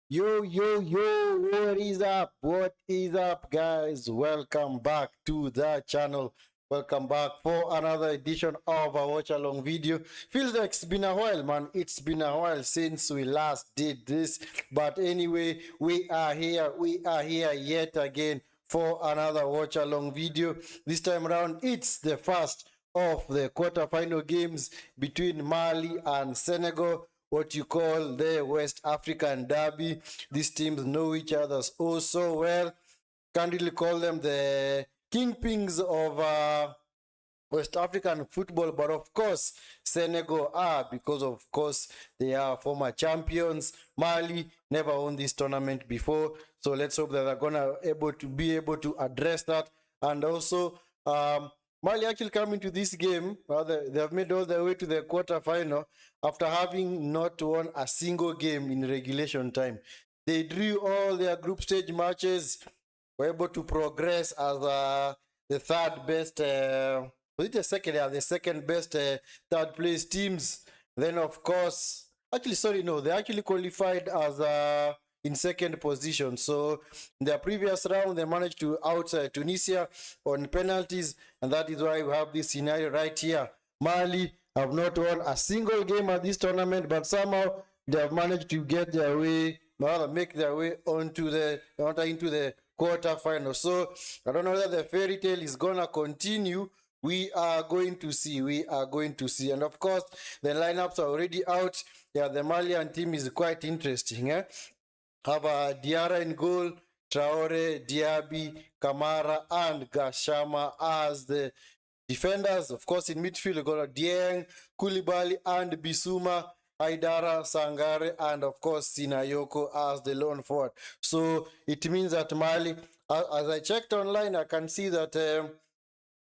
Yo, what is up? What is up, guys? Welcome back to the channel. Welcome back for another edition of a watch along video. Feels like it's been a while, man. It's been a while since we last did this. But anyway, we are here. We are here yet again for another watch along video. This time around, it's the first of the quarterfinal games between Mali and Senegal, what you call the West African Derby. These teams know each other oh so well. Can't really call them the kingpins of West African football, but of course, Senegal are, because of course they are former champions. Mali never won this tournament before, so let's hope that they're gonna be able to address that. And also, Mali actually coming to this game, they have made all the way to the quarterfinal after having not won a single game in regulation time. They drew all their group stage matches, were able to progress as the third best. Was it the second? Yeah, the second best third place teams. Then, of course, actually, sorry, no, they actually qualified as in second position. So, in their previous round, they managed to out Tunisia on penalties, and that is why we have this scenario right here. Mali have not won a single game at this tournament, but somehow they have managed to get their way, make their way into the quarterfinal. So I don't know whether the fairy tale is gonna continue. We are going to see. And of course, the lineups are already out. Yeah, the Malian team is quite interesting. Have Diarra in goal, Traore, Diaby, Kamara, and Gashama as the defenders. Of course, in midfield, we got Dieng, Koulibaly, and Bissouma, Aidara, Sangare, and of course, Sinayoko as the lone forward. So it means that Mali, as I checked online, I can see that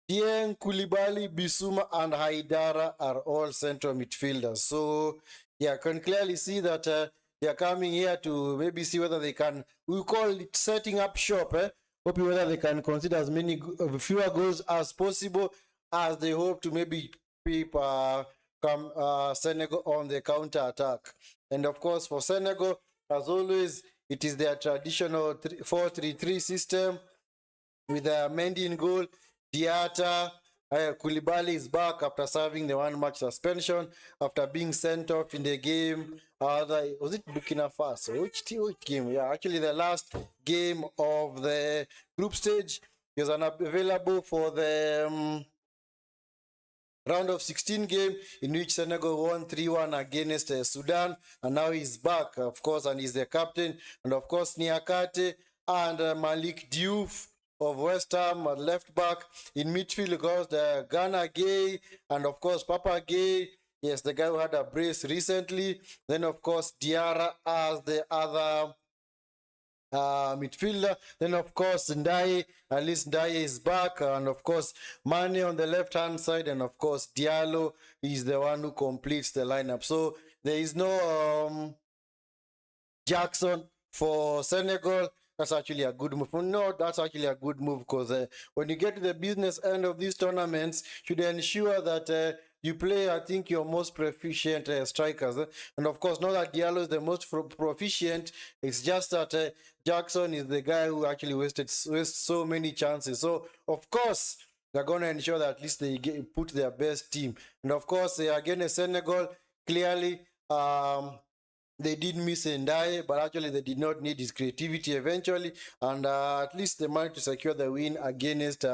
Dieng, Koulibaly, Bissouma, and Haidara are all central midfielders. So, yeah, I can clearly see that they are coming here to maybe see whether they can, we call it setting up shop, hoping whether they can consider as many fewer goals as possible, as they hope to maybe keep Senegal on the counter attack. And of course, for Senegal, as always, it is their traditional 4-3-3 system with Mendy in goal. Diata, Koulibaly is back after serving the one-match suspension after being sent off in the game. Was it Burkina Faso? Which game? Yeah, actually the last game of the group stage. He was unavailable for the round of 16 game, in which Senegal won 3-1 against Sudan, and now he's back, of course, and he's the captain. And of course, Niakate and Malik Diouf of West Ham at left back. In midfield, goes the Ghana Gay, and of course, Papa Gay. Yes, the guy who had a brace recently. Then, of course, Diarra as the other midfielder. Then, of course, Ndaye, at least Ndaye is back. And, of course, Mane on the left-hand side. And, of course, Diallo is the one who completes the lineup. So, there is no Jackson for Senegal. That's actually a good move. No, that's actually a good move, because when you get to the business end of these tournaments, you should ensure that you play, I think, your most proficient strikers. And of course, not that Diallo is the most proficient. It's just that Jackson is the guy who actually wastes so many chances. So, of course, they're going to ensure that at least they put their best team. And of course, against Senegal, clearly, they did miss Ndaye, but actually they did not need his creativity eventually, and at least they managed to secure the win against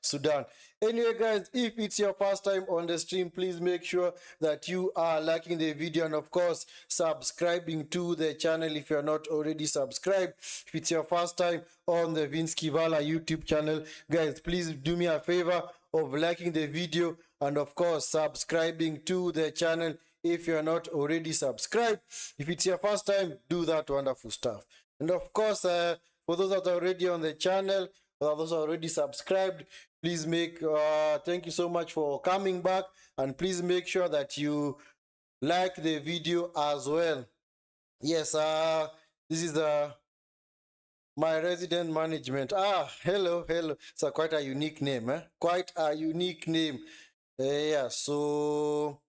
Sudan. Anyway, guys, if it's your first time on the stream, please make sure that you are liking the video and, of course, subscribing to the channel if you're not already subscribed. If it's your first time on the Vinskey Valor YouTube channel, guys, please do me a favor of liking the video and, of course, subscribing to the channel if you're not already subscribed. If it's your first time, do that wonderful stuff. And of course, for those that are already on the channel, for those that are already subscribed, please thank you so much for coming back, and please make sure that you like the video as well. Yes, this is my resident management. Hello. It's quite a unique name, Quite a unique name. Yeah, so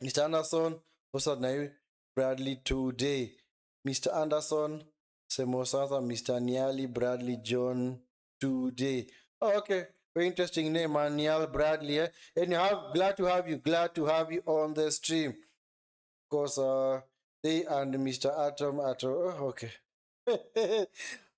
Mr. Anderson, what's up now? Bradley today. Mr. Anderson, Semosasa, Mr. Niali Bradley John today. Oh, okay. Very interesting name, man. Niall Bradley. Eh? Anyhow, glad to have you. Glad to have you on the stream. Of course, they and Mr. Atom. Oh, okay.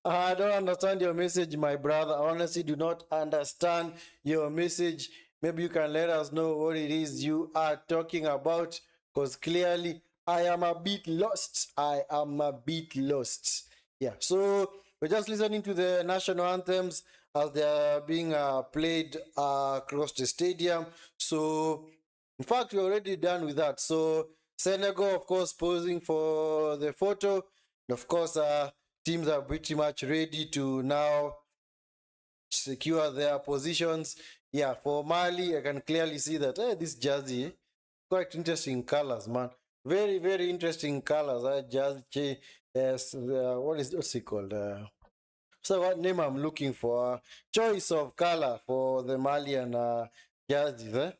I don't understand your message, my brother. I honestly do not understand your message. Maybe you can let us know what it is you are talking about, because clearly I am a bit lost. I am a bit lost. Yeah, so we're just listening to the national anthems as they are being played across the stadium. So, in fact, we're already done with that. So, Senegal, of course, posing for the photo. And of course, teams are pretty much ready to now secure their positions. Yeah, for Mali, I can clearly see that this jersey, quite interesting colors, man. Very, very interesting colors. Jersey, what's it called? So what name I'm looking for? Choice of color for the Malian jerseys.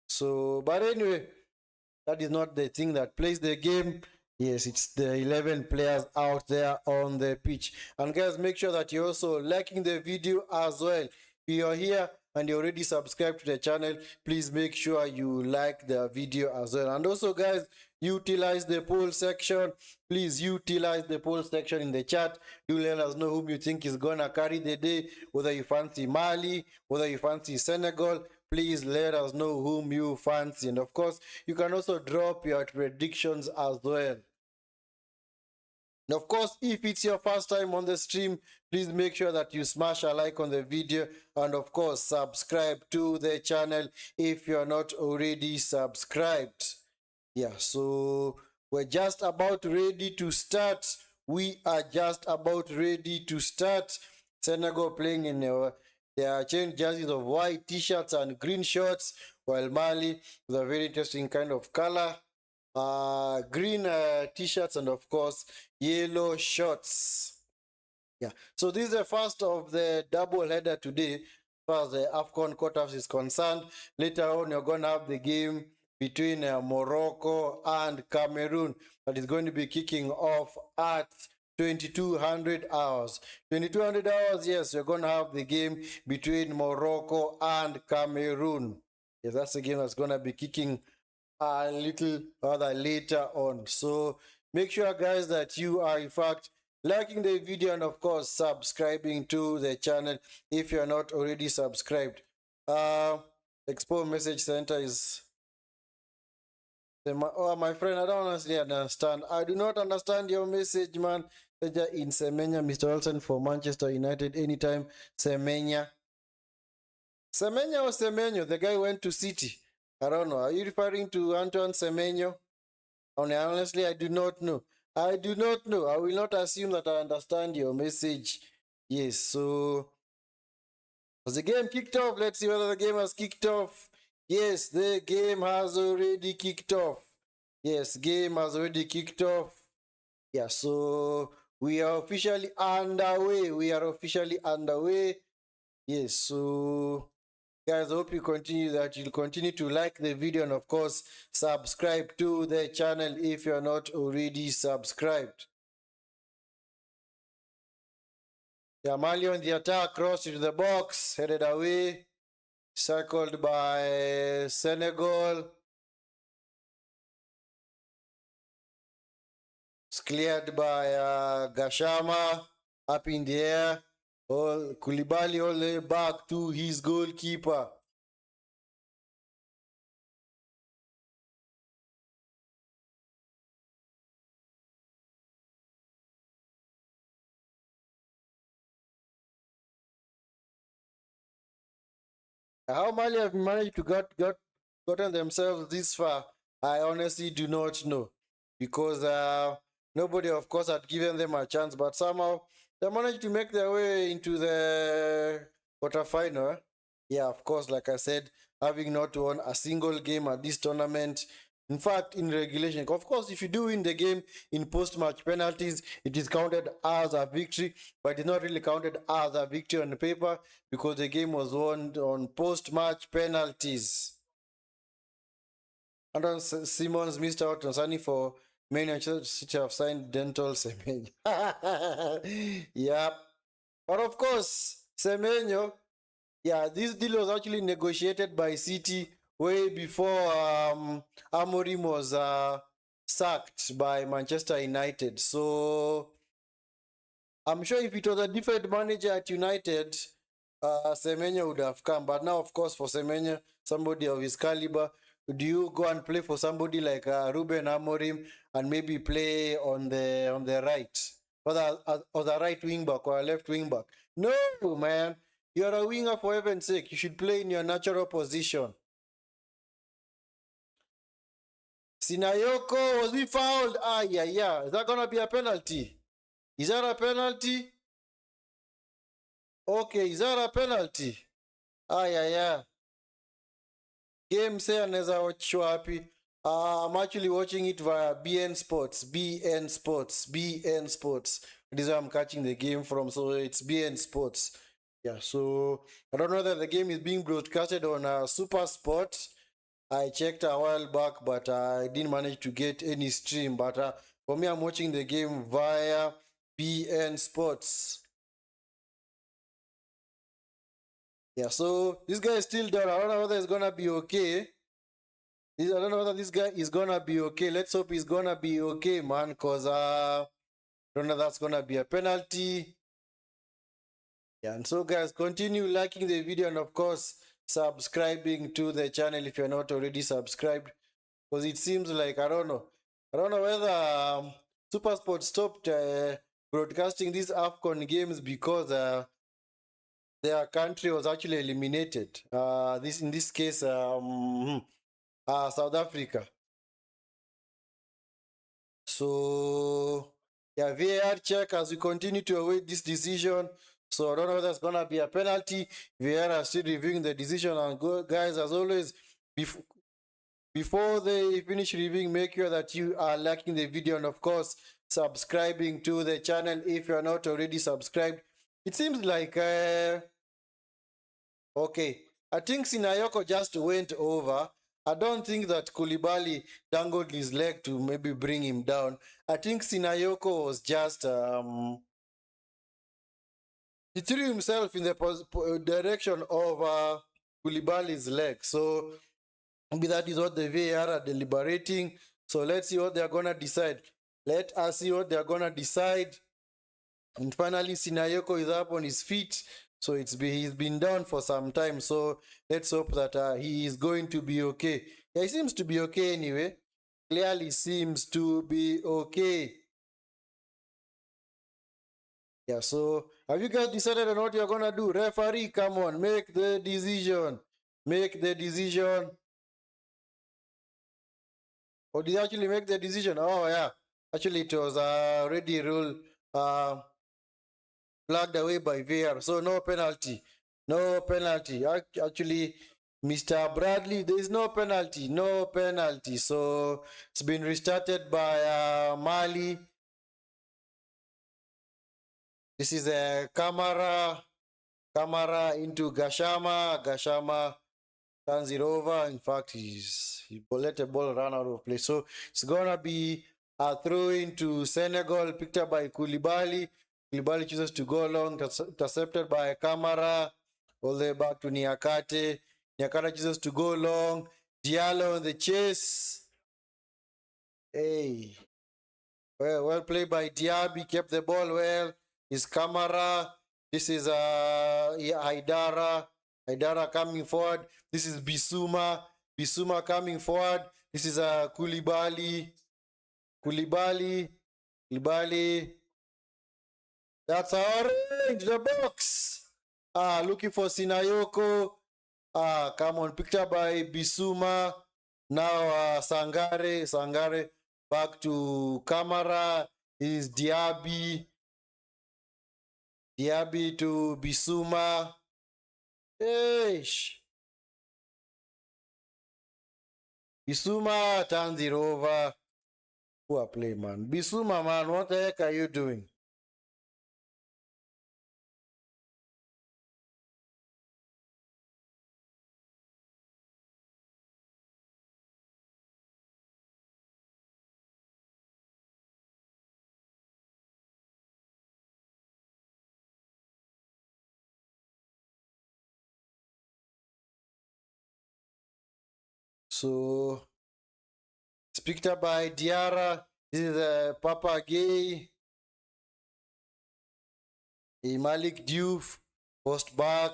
So, but anyway, that is not the thing that plays the game. Yes, it's the 11 players out there on the pitch. And guys, make sure that you're also liking the video as well. If you're here and you're already subscribed to the channel, please make sure you like the video as well. And also, guys, utilize the poll section. Please utilize the poll section in the chat. Do let us know whom you think is gonna carry the day, whether you fancy Mali, whether you fancy Senegal. Please let us know whom you fancy. And of course, you can also drop your predictions as well. And of course, if it's your first time on the stream, please make sure that you smash a like on the video, and of course, subscribe to the channel if you're not already subscribed. Yeah, so we're just about ready to start. We are just about ready to start. Senegal playing in their changed jerseys of white t-shirts and green shorts, while Mali with a very interesting kind of color, green t-shirts, and of course yellow shorts. Yeah, so this is the first of the double header today as far as the AFCON quarters is concerned. Later on, you're going to have the game between Morocco and Cameroon that is going to be kicking off at 2200 hours. 2200 hours, yes, you're going to have the game between Morocco and Cameroon. Yes, that's the game that's going to be kicking a little rather later on. So make sure, guys, that you are in fact liking the video and of course subscribing to the channel if you are not already subscribed. Expo message center is my friend, I don't honestly understand. I do not understand your message, man. In Semenya, Mr. Olsen for Manchester United anytime. Semenya or Semenyo, the guy went to City. I don't know. Are you referring to Antoine Semenyo? Honestly, I do not know. I do not know. I will not assume that I understand your message. Yes, so has the game kicked off? Let's see whether the game has kicked off. Yes, the game has already kicked off. Yes, game has already kicked off. Yeah, so we are officially underway. We are officially underway. Yes, so guys, I hope you continue that. You'll continue to like the video and of course subscribe to the channel if you're not already subscribed. Yeah, Mali on the attack, cross into the box, headed away, circled by Senegal. It's cleared by Gashama, up in the air. All Koulibaly all the way back to his goalkeeper. How Mali have managed to gotten themselves this far, I honestly do not know, because nobody, of course, had given them a chance. But somehow they managed to make their way into the quarterfinal. Yeah, of course, like I said, having not won a single game at this tournament. In fact, in regulation, of course, if you do win the game in post-match penalties, it is counted as a victory, but it's not really counted as a victory on paper because the game was won on post-match penalties. And on Simmons missed out on Sunny for Manchester City have signed Dental Semenyo. Yep. But of course, Semenyo, yeah, this deal was actually negotiated by City way before Amorim was sacked by Manchester United. So I'm sure if it was a different manager at United, Semenyo would have come. But now, of course, for Semenyo, somebody of his caliber, do you go and play for somebody like Ruben Amorim and maybe play on the right, or the right wing back or a left wing back? No, man. You're a winger for heaven's sake. You should play in your natural position. Sinayoko, was he fouled? Ah, yeah, yeah. Is that gonna be a penalty? Is that a penalty? Okay, is that a penalty? Ah, yeah, yeah. Game say anaweza watchwa wapi? I'm actually watching it via BN Sports. BN Sports. BN Sports. This is where I'm catching the game from. So it's BN Sports. Yeah, so I don't know whether the game is being broadcasted on Super Sport. I checked a while back, but I didn't manage to get any stream. But for me, I'm watching the game via BN Sports. Yeah, so this guy is still down. I don't know whether it's gonna be okay. I don't know whether this guy is gonna be okay. Let's hope he's gonna be okay, man, because I don't know that's gonna be a penalty. Yeah, and so guys, continue liking the video and of course subscribing to the channel if you're not already subscribed. Because it seems like I don't know. I don't know whether Supersport stopped broadcasting these AFCON games because their country was actually eliminated. This in this case, South Africa. So yeah, VAR check as we continue to await this decision. So I don't know whether it's gonna be a penalty. VAR are still reviewing the decision. And go, guys, as always, before they finish reviewing, make sure that you are liking the video and of course subscribing to the channel if you are not already subscribed. It seems like okay, I think Sinayoko just went over. I don't think that Koulibaly dangled his leg to maybe bring him down. I think Sinayoko was just he threw himself in the direction of Koulibaly's leg. So maybe that is what the VAR are deliberating. So let's see what they're gonna decide. Let us see what they're gonna decide. And finally, Sinayoko is up on his feet. So he's been down for some time. So let's hope that he is going to be okay. Yeah, he seems to be okay anyway. Clearly seems to be okay. Yeah, so have you guys decided on what you're gonna do? Referee, come on, make the decision. Make the decision. Or did you actually make the decision? Oh yeah. Actually it was already ruled flagged away by VAR. So no penalty. No penalty. Actually, Mr. Bradley, there is no penalty. No penalty. So it's been restarted by Mali. This is a Kamara. Kamara into Gashama. Gashama turns it over. In fact, he let a ball run out of play. So it's gonna be a throw into Senegal, picked up by Koulibaly. Koulibaly chooses to go long, intercepted by Kamara, all the way back to Niakate. Niakate chooses to go long. Diallo on the chase. Hey, well played by Diaby, kept the ball well. Is Kamara. This is Haidara. Haidara coming forward. This is Bissouma. Bissouma coming forward. This is Koulibaly. Koulibaly. Koulibaly. That's orange, the box. Looking for Sinayoko. Come on, picked up by Bissouma. Now Sangare. Sangare back to Kamara. Is Diaby. Diaby to Bissouma. Eish. Bissouma turns it over. Poor play, man. Bissouma, man, what the heck are you doing? So it's picked up by Diarra. This is Papa Gay. Malik Diouf. Post back.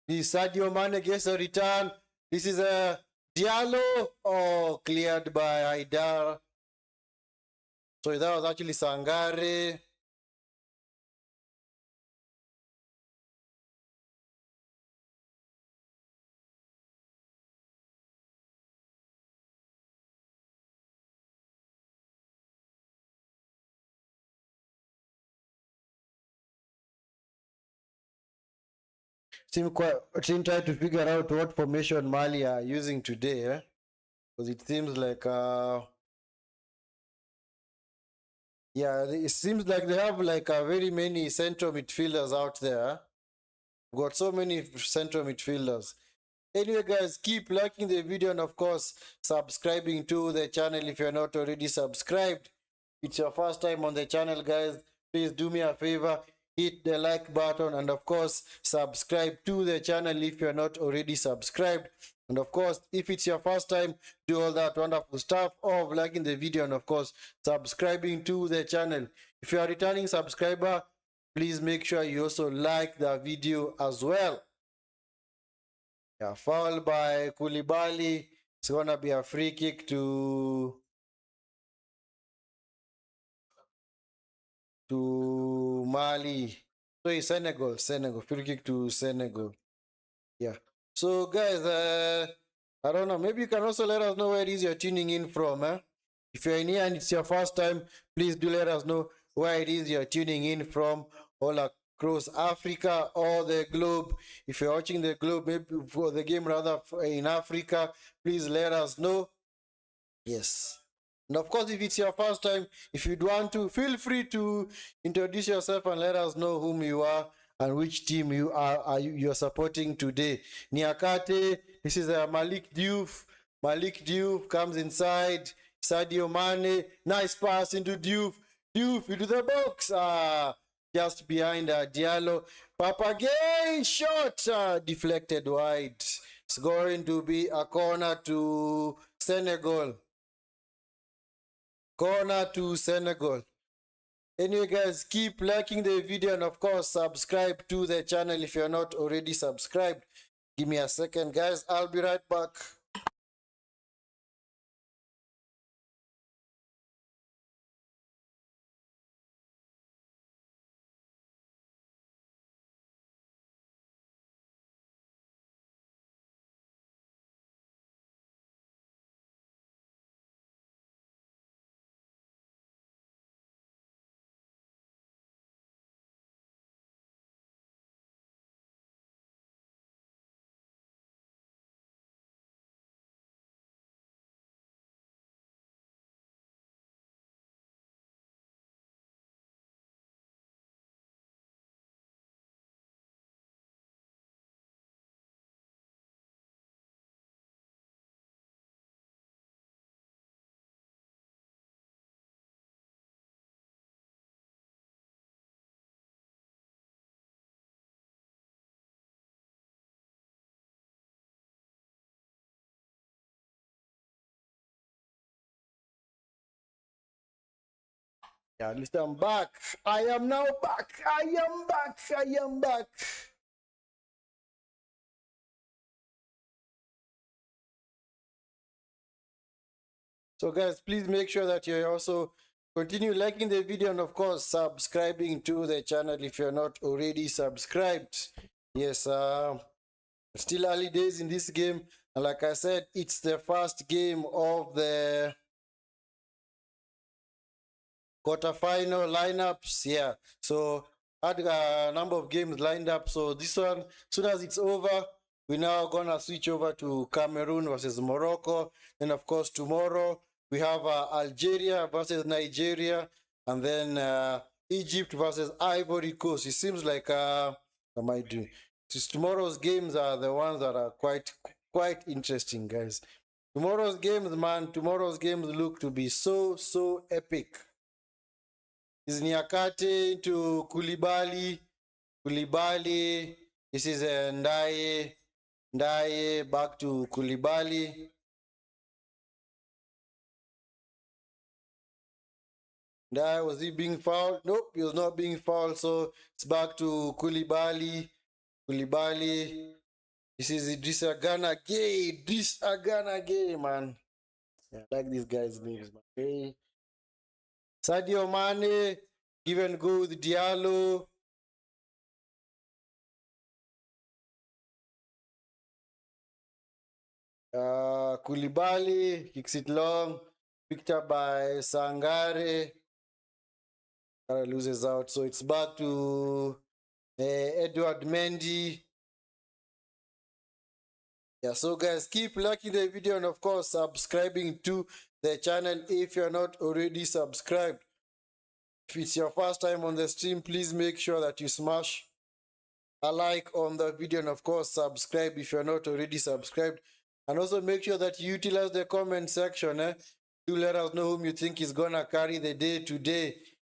This Sadio Mane gets a return. This is a Diallo. Oh, cleared by Haidar. So that was actually Sangare. Team try to figure out what formation Mali are using today, because it seems like yeah, it seems like they have like very many central midfielders out there. Got so many central midfielders. Anyway, guys, keep liking the video and of course subscribing to the channel if you're not already subscribed. It's your first time on the channel, guys. Please do me a favor, hit the like button and of course subscribe to the channel if you're not already subscribed. And of course, if it's your first time, do all that wonderful stuff of liking the video and of course subscribing to the channel. If you are a returning subscriber, please make sure you also like the video as well. Yeah, foul by Koulibaly. It's gonna be a free kick to Mali. So it's Senegal. Free kick to Senegal. Yeah. So guys, I don't know. Maybe you can also let us know where it is you're tuning in from. If you're in here and it's your first time, please do let us know where it is you're tuning in from, all across Africa or the globe. If you're watching the globe, maybe for the game rather in Africa, please let us know. Yes. And of course, if it's your first time, if you'd want to, feel free to introduce yourself and let us know whom you are and which team you're supporting today. Niakate, this is Malik Diouf. Malik Diouf comes inside. Sadio Mane, nice pass into Diouf. Diouf into the box. Just behind Diallo. Papagay shot deflected wide. It's going to be a corner to Senegal. Corner to Senegal. Anyway, guys, keep liking the video and of course subscribe to the channel if you're not already subscribed. Give me a second, guys. I'll be right back. Yeah, at least I'm back. I am now back. I am back. I am back. So guys, please make sure that you also continue liking the video and of course subscribing to the channel if you're not already subscribed. Yes, still early days in this game. And like I said, it's the first game of the quarterfinal lineups. Yeah, so I had a number of games lined up. So this one, as soon as it's over, we're now gonna switch over to Cameroon versus Morocco. Then of course tomorrow we have Algeria versus Nigeria, and then Egypt versus Ivory Coast. It seems like what am I doing? Just tomorrow's games are the ones that are quite interesting, guys. Tomorrow's games, man. Tomorrow's games look to be so epic. Is Niakate to Koulibaly. Koulibaly. This is Ndaye. Ndaye back to Koulibaly. Ndaye, was he being fouled? Nope, he was not being fouled. So it's back to Koulibaly. Koulibaly. This is Idrissa Gana Gay. Idrissa Gana Gay, man. Yeah, I like these guys' names, man. Hey. Sadio Mane. Give and go with Diallo. Koulibaly kicks it long, picked up by Sangare. Loses out, so it's back to Edward Mendy. Yeah, so guys, keep liking the video and of course subscribing to the channel if you're not already subscribed. If it's your first time on the stream, please make sure that you smash a like on the video and of course subscribe if you're not already subscribed. And also make sure that you utilize the comment section. Do let us know whom you think is gonna carry the day today.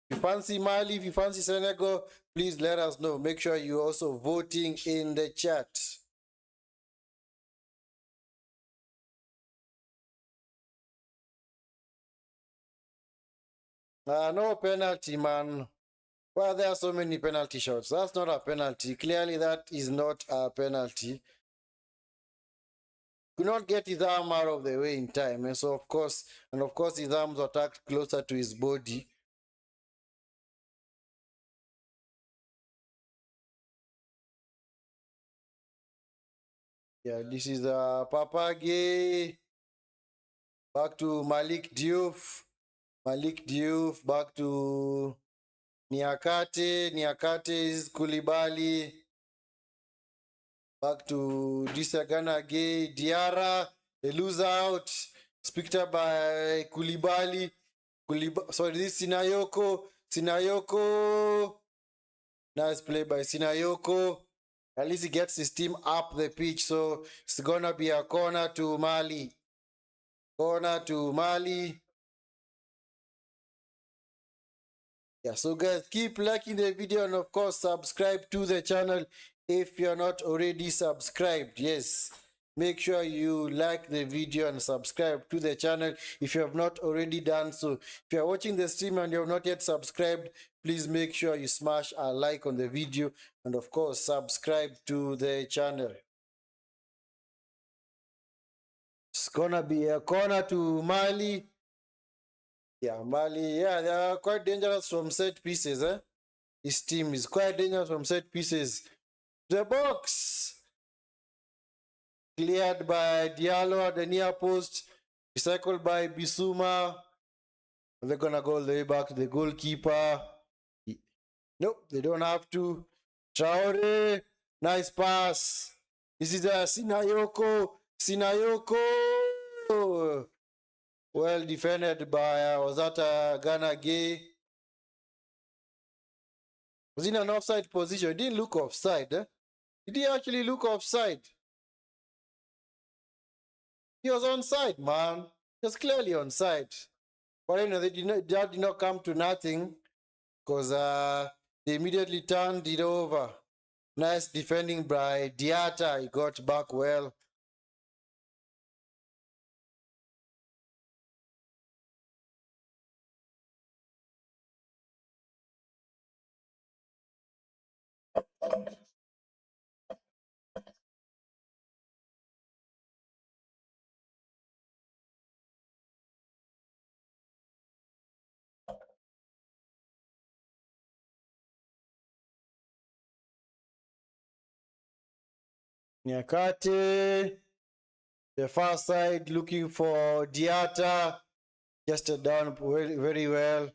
If you fancy Mali, if you fancy Senegal, please let us know. Make sure you're also voting in the chat. No penalty, man. Well, there are so many penalty shots. That's not a penalty. Clearly, that is not a penalty. Could not get his arm out of the way in time. And so, of course, his arms were tucked closer to his body. Yeah, this is Papage. Back to Malik Diouf. Malik Diouf. Back to Niakate. Niakate is Koulibaly. Back to Disagana Gay. Diarra. They lose out. It's picked up by Koulibaly. Sorry, this is Sinayoko. Sinayoko. Nice play by Sinayoko. At least he gets his team up the pitch. So it's going to be a corner to Mali. Corner to Mali. Yeah, so guys, keep liking the video and of course subscribe to the channel if you're not already subscribed. Yes, make sure you like the video and subscribe to the channel if you have not already done so. If you're watching the stream and you have not yet subscribed, please make sure you smash a like on the video and of course subscribe to the channel. It's gonna be a corner to Mali. Yeah, Mali, yeah, they are quite dangerous from set pieces, eh? His team is quite dangerous from set pieces. The box cleared by Diallo at the near post, recycled by Bissouma. They're gonna go all the way back to the goalkeeper. Nope, they don't have to. Traore, nice pass. This is Sinayoko. Sinayoko. Well defended by, was that Ghana Gay? Was in an offside position. He didn't look offside. Eh? Did he actually look offside? He was onside, man. He was clearly onside. But you know, that did not come to nothing because they immediately turned it over. Nice defending by Diata. He got back well. Nyakate, the far side looking for Diata. Just down very, very well.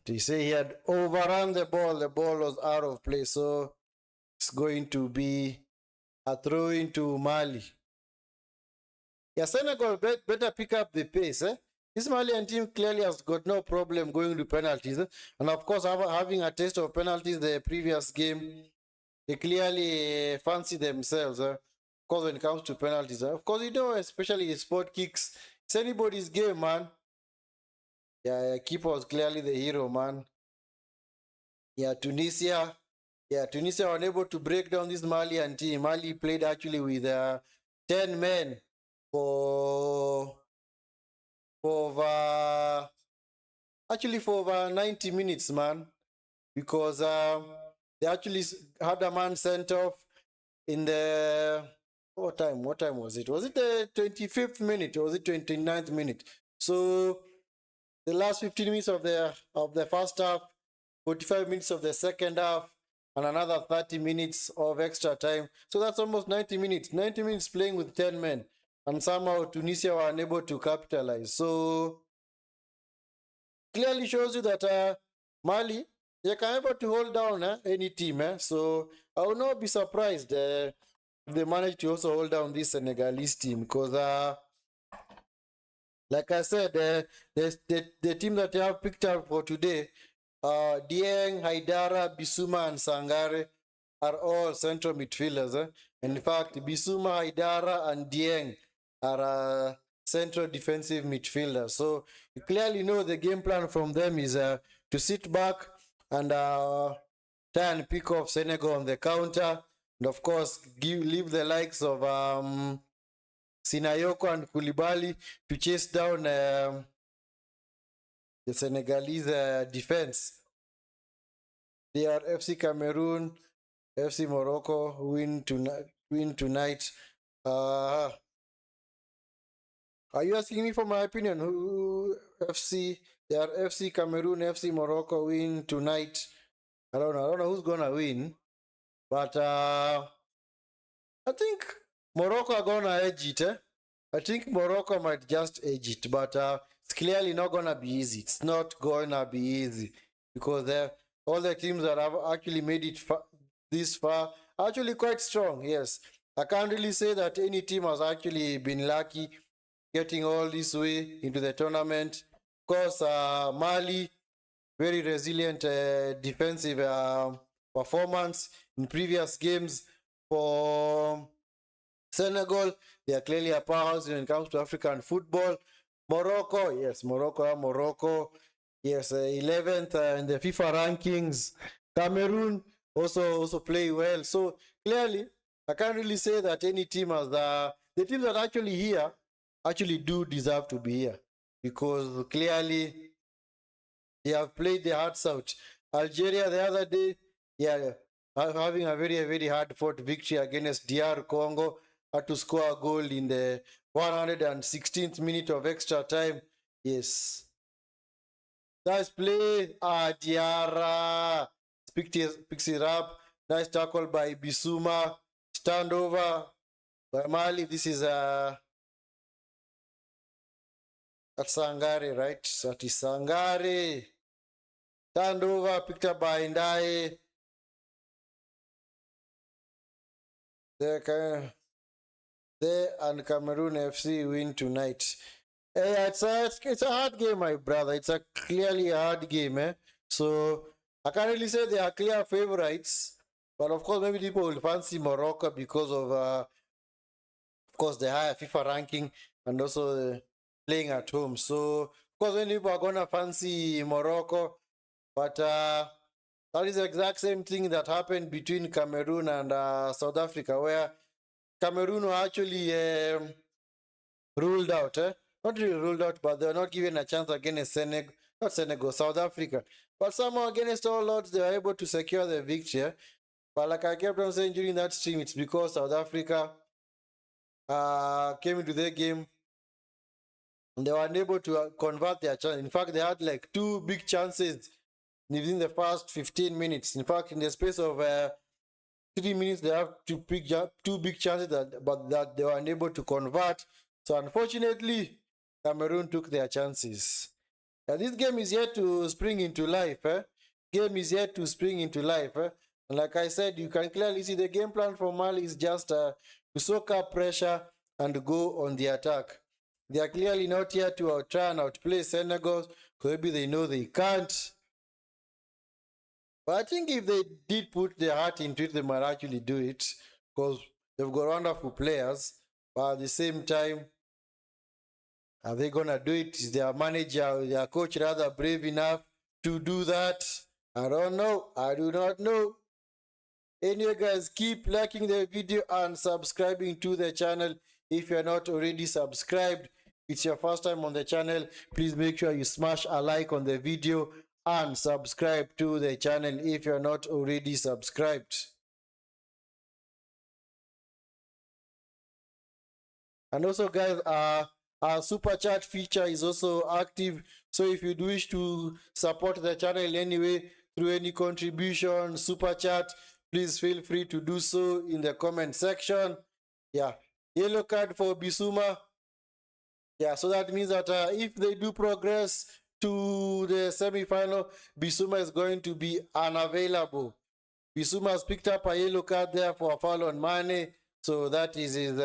They say he had overrun the ball. The ball was out of play. So it's going to be a throw into Mali. Yeah, Senegal better pick up the pace. Eh? This Malian team clearly has got no problem going to penalties. Eh? And of course, having a taste of penalties the previous game, they clearly fancy themselves. Of course, when it comes to penalties. Of course, you know, especially sport kicks, it's anybody's game, man. Yeah, keeper was clearly the hero, man. Yeah, Tunisia Yeah, Tunisia were unable to break down this Malian team. Mali played actually with 10 men for over actually for over 90 minutes, man, because they actually had a man sent off in the what time was it? Was it the 25th minute or was it 29th minute? So the last 15 minutes of the first half, 45 minutes of the second half, and another 30 minutes of extra time. So that's almost 90 minutes. 90 minutes playing with 10 men. And somehow Tunisia were unable to capitalize. So clearly shows you that Mali, they can able to hold down any team. So I will not be surprised if they manage to also hold down this Senegalese team because like I said, the team that I have picked up for today, Dieng, Haidara, Bisuma, and Sangare are all central midfielders. In fact, Bisuma, Haidara, and Dieng are central defensive midfielders. So you clearly know the game plan from them is to sit back and try and pick off Senegal on the counter. And of course, leave the likes of Sinayoko and Koulibaly to chase down the Senegalese defense. They are FC Cameroon, FC Morocco win tonight. Uh, are you asking me for my opinion? Who FC? They are FC Cameroon, FC Morocco win tonight. I don't know. I don't know who's gonna win, but I think Morocco are gonna edge it. I think Morocco might just edge it, but it's clearly not gonna be easy. It's not gonna be easy because all the teams that have actually made it this far are actually quite strong. Yes, I can't really say that any team has actually been lucky getting all this way into the tournament. Of course, Mali, very resilient defensive performance in previous games. For Senegal, they are clearly a powerhouse when it comes to African football. Morocco, yes, yes, 11th in the FIFA rankings. Cameroon also play well. So clearly, I can't really say that any team has the teams that are actually here actually do deserve to be here because clearly they have played their hearts out. Algeria the other day, yeah, having a very hard fought victory against DR Congo, had to score a goal in the 116th minute of extra time. Yes. Nice play. Diarra picks it up. Nice tackle by Bisuma. Standover by Mali. This is that's Sangare, right? That is Sangare. Standover picked up by Ndaye. They and Cameroon FC win tonight. It's a hard game, my brother. It's a clearly a hard game. So I can't really say they are clear favorites, but of course maybe people will fancy Morocco because of course the higher FIFA ranking and also playing at home. So of course when people are gonna fancy Morocco, but that is the exact same thing that happened between Cameroon and South Africa, where Cameroon were actually ruled out. Not really ruled out, but they were not given a chance against Senegal, not Senegal, South Africa. But somehow against all odds, they were able to secure the victory. But like I kept on saying during that stream, it's because South Africa came into their game and they were unable to convert their chance. In fact, they had like two big chances within the first 15 minutes. In fact, in the space of 3 minutes, they have two big chances but that they were unable to convert. So unfortunately, Cameroon took their chances. This game is yet to spring into life. Game is yet to spring into life. And like I said, you can clearly see the game plan for Mali is just to soak up pressure and go on the attack. They are clearly not here to try and outplay Senegal because maybe they know they can't. But I think if they did put their heart into it, they might actually do it because they've got wonderful players. But at the same time, are they going to do it? Is their manager, their coach rather brave enough to do that? I don't know. I do not know. Anyway, guys, keep liking the video and subscribing to the channel if you're not already subscribed. It's your first time on the channel, please make sure you smash a like on the video and subscribe to the channel if you're not already subscribed. And also, guys, our super chat feature is also active, so if you do wish to support the channel anyway through any contribution, super chat, please feel free to do so in the comment section. Yeah, yellow card for Bissouma. Yeah, so that means that if they do progress to the semi-final, Bissouma is going to be unavailable. Bissouma has picked up a yellow card there for a foul on Mane. So that is his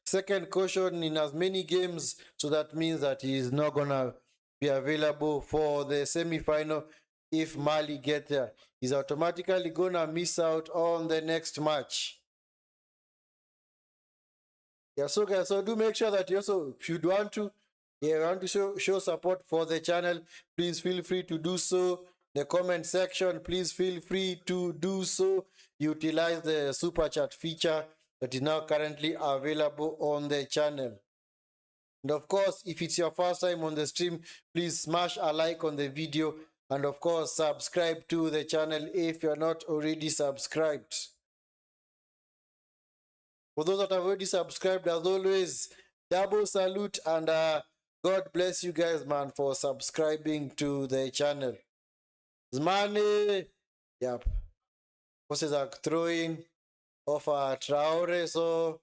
second caution in as many games. So that means that he is not going to be available for the semi-final if Mali get there. He's automatically going to miss out on the next match. Yeah, so guys, so do make sure that you also, if you want to, show support for the channel, please feel free to do so. The comment section, please feel free to do so. Utilize the super chat feature that is now currently available on the channel. And of course, if it's your first time on the stream, please smash a like on the video, and of course subscribe to the channel if you're not already subscribed. For those that have already subscribed, as always, double salute, and God bless you guys, man, for subscribing to the channel. Zmane, yep. Forces are throwing off Traore, so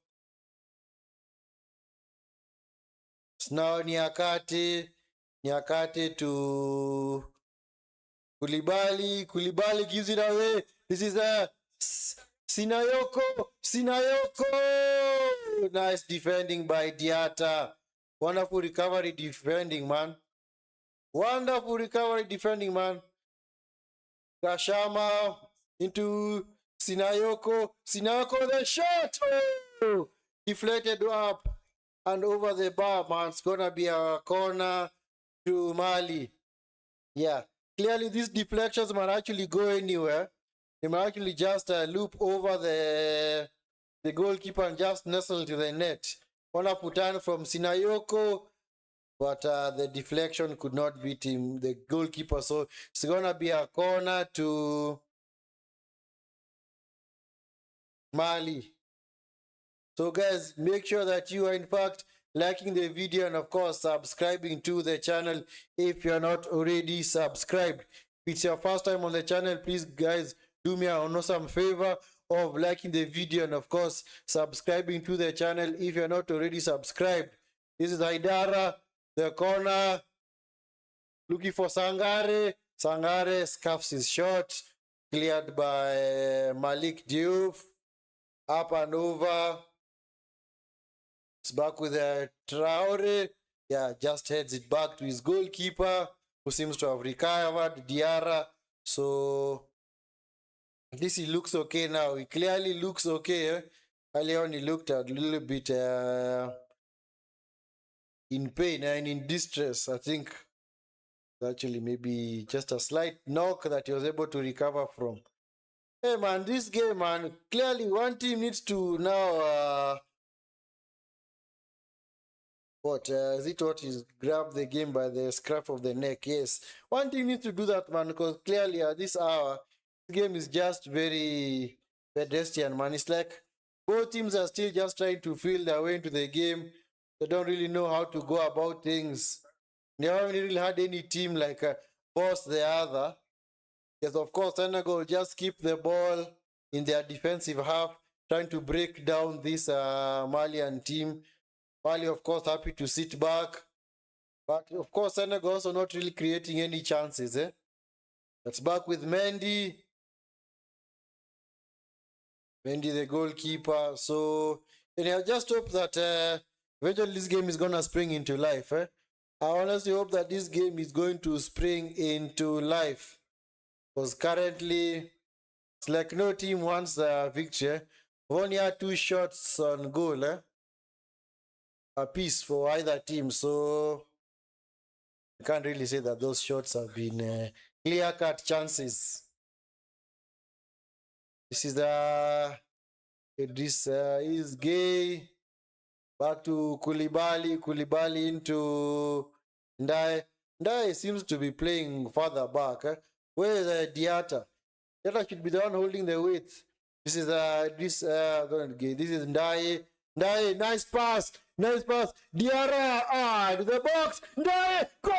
it's now Nyakate to Koulibaly. Koulibaly gives it away. This is a Sinayoko. Nice defending by Diata. Wonderful recovery defending, man. Wonderful recovery defending, man. Kashama into Sinayoko. Sinayoko, the shot! Oh! Deflected up and over the bar, man. It's gonna be a corner to Mali. Yeah. Clearly, these deflections might actually go anywhere. They might actually just loop over the goalkeeper and just nestle to the net. Wonderful turn from Sinayoko, but the deflection could not beat him, the goalkeeper. So it's gonna be a corner to Mali. So guys, make sure that you are in fact liking the video and of course subscribing to the channel if you're not already subscribed. If it's your first time on the channel, please guys do me an awesome favor of liking the video and of course subscribing to the channel if you're not already subscribed. This is Haidara, the corner, looking for Sangare. Sangare scuffs his shot, cleared by Malik Diouf. Up and over. It's back with Traore. Yeah, just heads it back to his goalkeeper, who seems to have recovered, Diarra. So at least he looks okay now. He clearly looks okay. Earlier on, he looked a little bit in pain and in distress. I think actually maybe just a slight knock that he was able to recover from. Hey man, this game, man, clearly one team needs to now is it what is grab the game by the scruff of the neck? Yes, one team needs to do that, man, because clearly at this hour, the game is just very pedestrian, man. It's like both teams are still just trying to feel their way into the game. They don't really know how to go about things. They haven't really had any team like boss the other. Yes, of course, Senegal just keep the ball in their defensive half, trying to break down this Malian team. Mali, of course, happy to sit back. But, of course, Senegal also not really creating any chances. That's back with Mendy. Mendy, the goalkeeper. So, and I just hope that eventually this game is going to spring into life. I honestly hope that this game is going to spring into life. Because currently, it's like no team wants the victory. We've only had 2 shots on goal, a piece for either team. So, you can't really say that those shots have been clear-cut chances. This is this is gay. Back to Koulibaly. Koulibaly into Ndai. Ndai seems to be playing further back. Where is Diata? Diata should be the one holding the weight. This is this is Ndai. Ndai, nice pass. Nice pass. Diarra, to the box. Ndai, goal!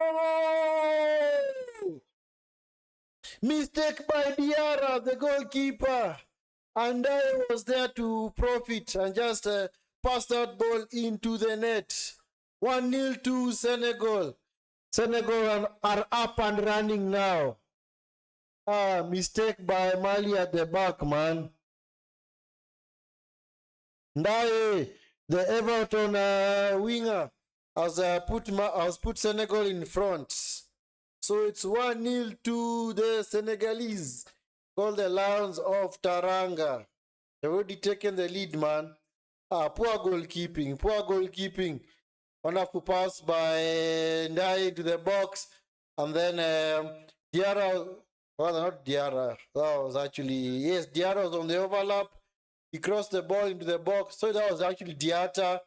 Oh! Mistake by Diarra, the goalkeeper. And I was there to profit and just pass that ball into the net. 1-0 to Senegal. Senegal are up and running now. Mistake by Mali at the back, man. Ndaye, the Everton winger, has put Senegal in front. So it's 1-0 to the Senegalese, called the Lions of Taranga. They've already taken the lead, man. Poor goalkeeping. Wonderful pass by Ndai to the box. And then Diarra, well, not Diarra. That was actually, yes, Diarra was on the overlap. He crossed the ball into the box. So that was actually Diata.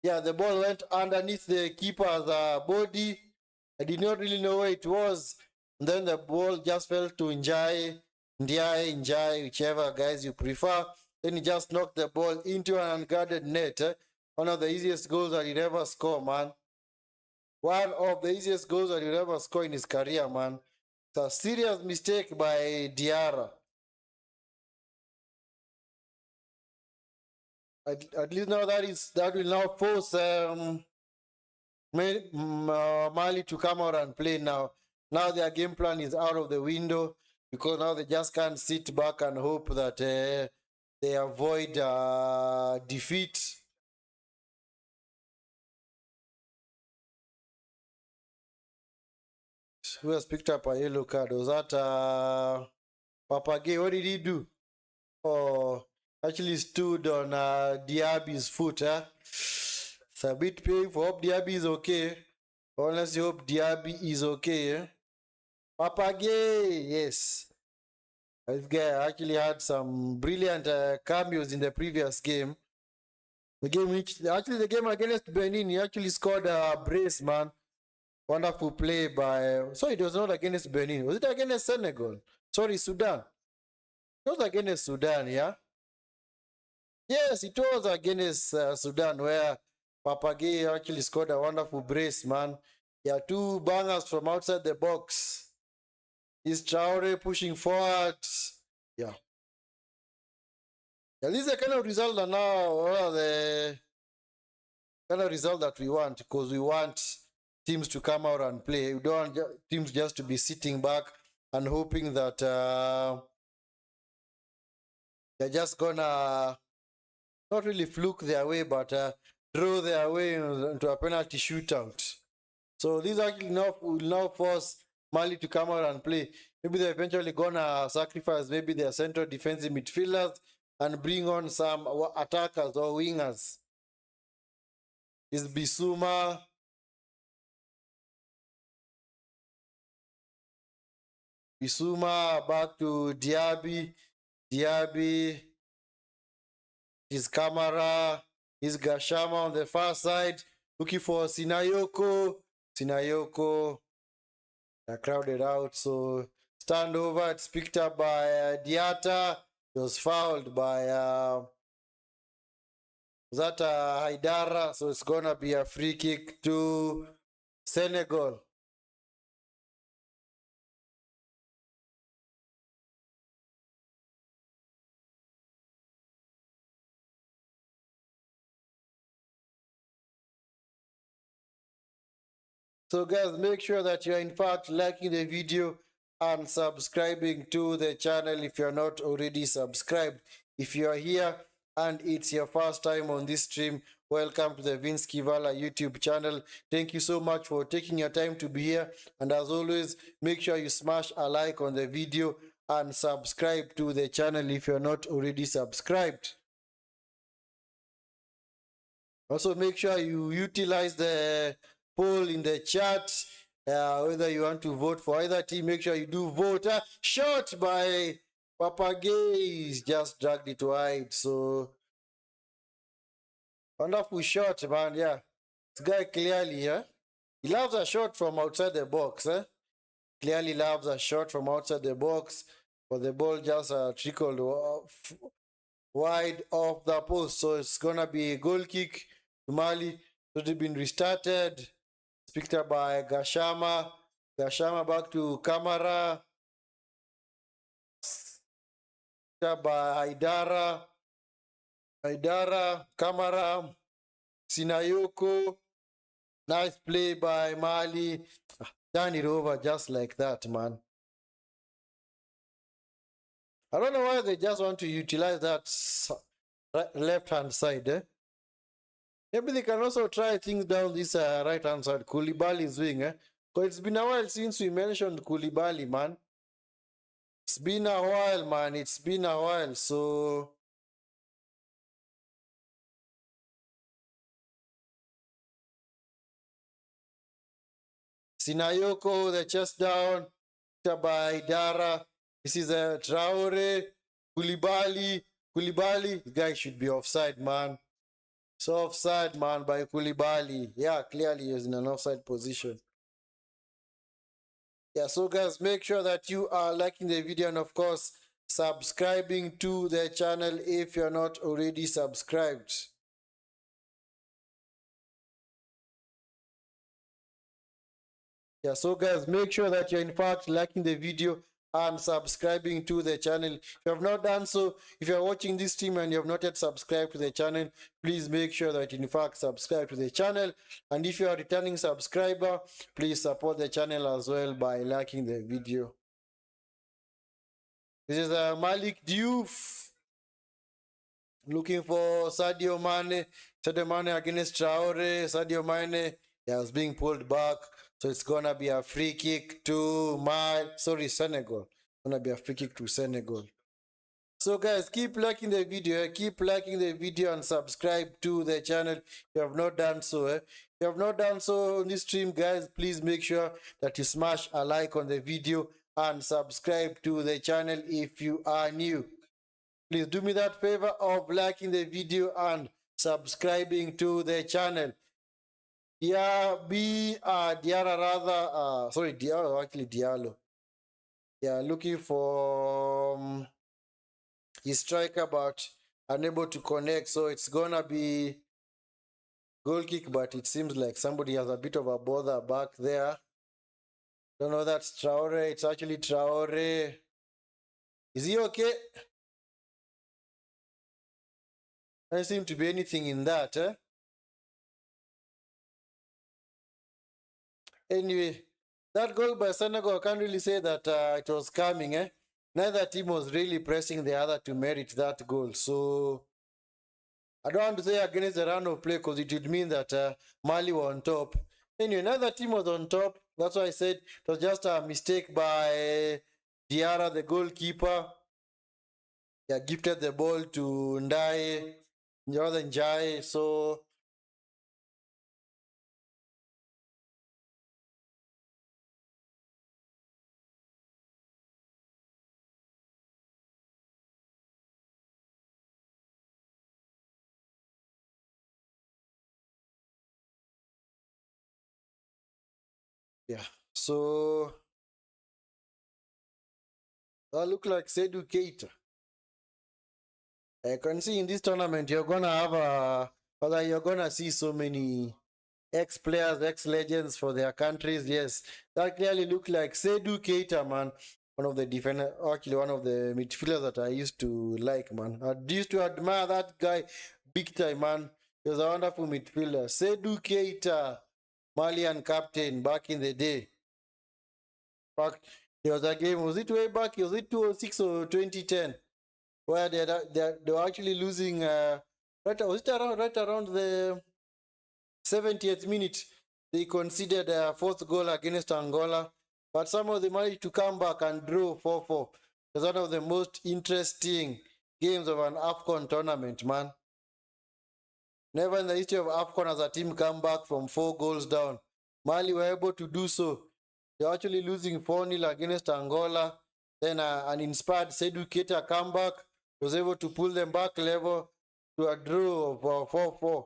Yeah, the ball went underneath the keeper's body. I did not really know where it was. And then the ball just fell to Ndiaye, whichever guys you prefer. Then he just knocked the ball into an unguarded net. One of the easiest goals that he'd ever score, man. One of the easiest goals that he'd ever score in his career, man. It's a serious mistake by Diarra. At least now that will now force Mali to come out and play now. Now their game plan is out of the window because now they just can't sit back and hope that they avoid defeat. Who has picked up a yellow card? Was that Papage? What did he do? Oh, actually stood on Diaby's foot. It's a bit painful. Hope Diaby is okay. Unless you hope Diaby is okay. Papage, yes. This guy actually had some brilliant cameos in the previous game. The game against Benin, he actually scored a brace, man. Wonderful play by. So it was not against Benin. Was it against Senegal? Sorry, Sudan. It was against Sudan, yeah? Yes, it was against Sudan where Papage actually scored a wonderful brace, man. Yeah, two bangers from outside the box. Is Traore pushing forward? Yeah. Yeah, this is the kind of result that now the kind of result that we want because we want teams to come out and play. We don't want teams just to be sitting back and hoping that they're just gonna not really fluke their way, but draw their way into a penalty shootout. So this actually will now force Mali to come out and play. Maybe they're eventually gonna sacrifice maybe their central defensive midfielders and bring on some attackers or wingers. Is Bissouma. Bissouma back to Diaby. Diaby. His Kamara. His Gashama on the far side. Looking for Sinayoko. Sinayoko. They're crowded out. So standover. It's picked up by Diata. It was fouled by Haidara. So it's gonna be a free kick to Senegal. So guys, make sure that you're in fact liking the video and subscribing to the channel if you're not already subscribed. If you're here and it's your first time on this stream, welcome to the Vinskey Valor YouTube channel. Thank you so much for taking your time to be here. And as always, make sure you smash a like on the video and subscribe to the channel if you're not already subscribed. Also, make sure you utilize the poll in the chat. Whether you want to vote for either team, make sure you do vote. Shot by Papagay, just dragged it wide. So wonderful shot, man. Yeah, this guy clearly, he loves a shot from outside the box. Clearly loves a shot from outside the box, but the ball just trickled wide off the post. So it's gonna be a goal kick to Mali. So they've been restarted. It's picked up by Gashama. Gashama back to Kamara. Picked up by Haidara. Haidara, Kamara, Sinayoko. Nice play by Mali. Turn it over just like that, man. I don't know why they just want to utilize that left-hand side. Maybe they can also try things down this right-hand side. Koulibaly's wing. Because it's been a while since we mentioned Koulibaly, man. It's been a while, man. It's been a while. So Sinayoko, the chest down. By Dara. This is a Traore. Koulibaly. Koulibaly. The guy should be offside, man. So offside, man, by Koulibaly. Yeah, clearly he's in an offside position. Yeah, so guys, make sure that you are liking the video and of course subscribing to the channel if you're not already subscribed. Yeah, so guys, make sure that you're in fact liking the video and subscribing to the channel. If you have not done so, if you're watching this stream and you have not yet subscribed to the channel, please make sure that you in fact subscribe to the channel. And if you are a returning subscriber, please support the channel as well by liking the video. This is Malik Diouf looking for Sadio Mane. Sadio Mane against Traore. Sadio Mane, yeah, was being pulled back. So it's gonna be a free kick to Senegal. Gonna be a free kick to Senegal. So guys, keep liking the video, and subscribe to the channel if you have not done so. If you have not done so on this stream, guys, please make sure that you smash a like on the video and subscribe to the channel if you are new. Please do me that favor of liking the video and subscribing to the channel. Diallo. Yeah, looking for his striker, but unable to connect. So it's gonna be goal kick, but it seems like somebody has a bit of a bother back there. Don't know, that's Traore. It's actually Traore. Is he okay? There seem to be anything in that, Anyway, that goal by Senegal, I can't really say that it was coming, Neither team was really pressing the other to merit that goal. So I don't want to say against the run of play because it would mean that Mali were on top. Anyway, neither team was on top. That's why I said it was just a mistake by Diarra, the goalkeeper. Yeah, gifted the ball to Ndai, rather than Jai. So yeah, so that look like Seydou Keita. I can see in this tournament you're gonna have you're gonna see so many ex-players, ex-legends for their countries. Yes, that clearly looked like Seydou Keita, man. One of the defender, actually one of the midfielders that I used to like, man. I used to admire that guy big time, man. He was a wonderful midfielder. Seydou Keita, Malian captain back in the day. In fact, there was a game, was it way back? Was it 2006 or 2010? Where they were actually losing, right around the 70th minute. They conceded a fourth goal against Angola, but somehow they managed to come back and draw 4-4. It was one of the most interesting games of an AFCON tournament, man. Never in the history of AFCON has a team come back from 4 goals down. Mali were able to do so. They're actually losing 4-0 against Angola. Then an inspired Sedu Keita comeback was able to pull them back level to a draw of 4-4.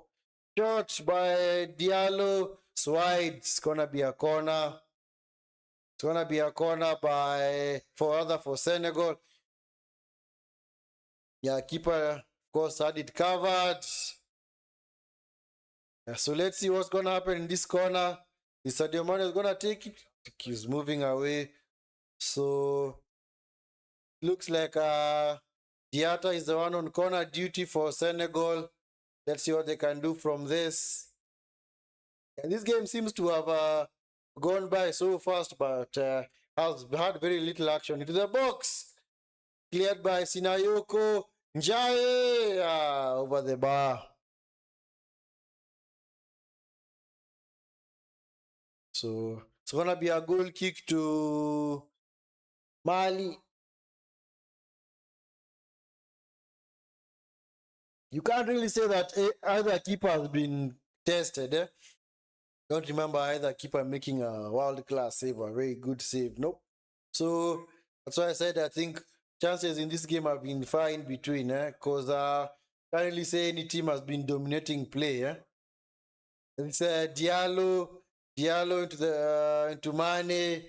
Shot by Diallo, wide. It's gonna be a corner. It's gonna be a corner for Senegal. Yeah, keeper of course had it covered. Yeah, so let's see what's gonna happen in this corner. The Sadio Mane is gonna take it. He's moving away. So looks like Diatta is the one on corner duty for Senegal. Let's see what they can do from this. And this game seems to have gone by so fast, but has had very little action. Into the box. Cleared by Sinayoko. Njae over the bar. So it's going to be a goal kick to Mali. You can't really say that either keeper has been tested. Don't remember either keeper making a world-class save, a very good save. Nope. So that's why I said I think chances in this game have been far in between. Because can't really say any team has been dominating play. And it's Diallo into Mane.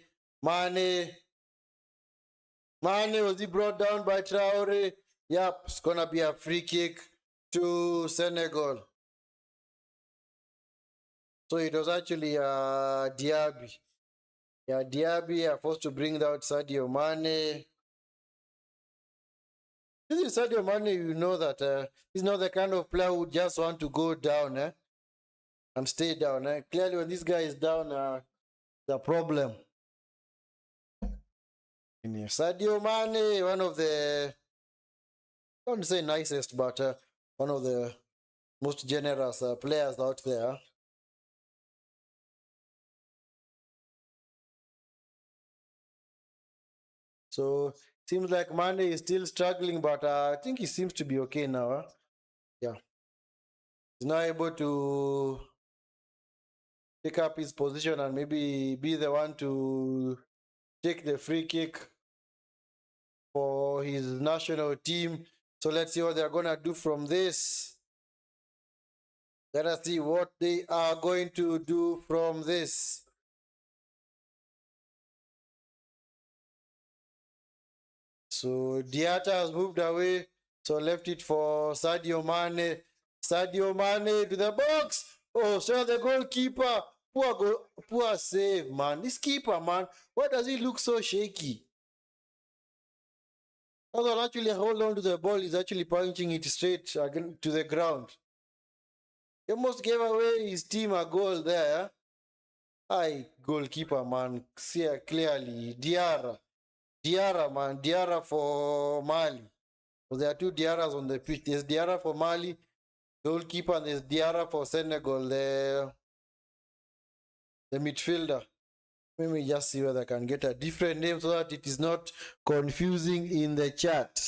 Mane was he brought down by Traore? Yep, it's gonna be a free kick to Senegal. So it was actually Diaby. Yeah, Diaby are forced to bring out Sadio Mane. This is Sadio Mane, you know that he's not the kind of player who just want to go down and stay down. Clearly, when this guy is down, the problem. Sadio Mane, one of the, I don't say nicest, but one of the most generous players out there. So seems like Mane is still struggling, but I think he seems to be okay now. Yeah, he's now able to pick up his position and maybe be the one to take the free kick for his national team. So let's see what they're gonna do from this. Let us see what they are going to do from this. So Diatta has moved away. So left it for Sadio Mane. Sadio Mane to the box. Oh, so the goalkeeper. Poor save, man. This keeper, man. Why does he look so shaky? Although actually hold on to the ball, he's actually punching it straight again to the ground. He almost gave away his team a goal there. Aye, goalkeeper, man. See clearly. Diarra, man. Diarra for Mali. So there are two Diarras on the pitch. There's Diarra for Mali, goalkeeper, and there's Diarra for Senegal, the midfielder. Let me just see whether I can get a different name so that it is not confusing in the chat.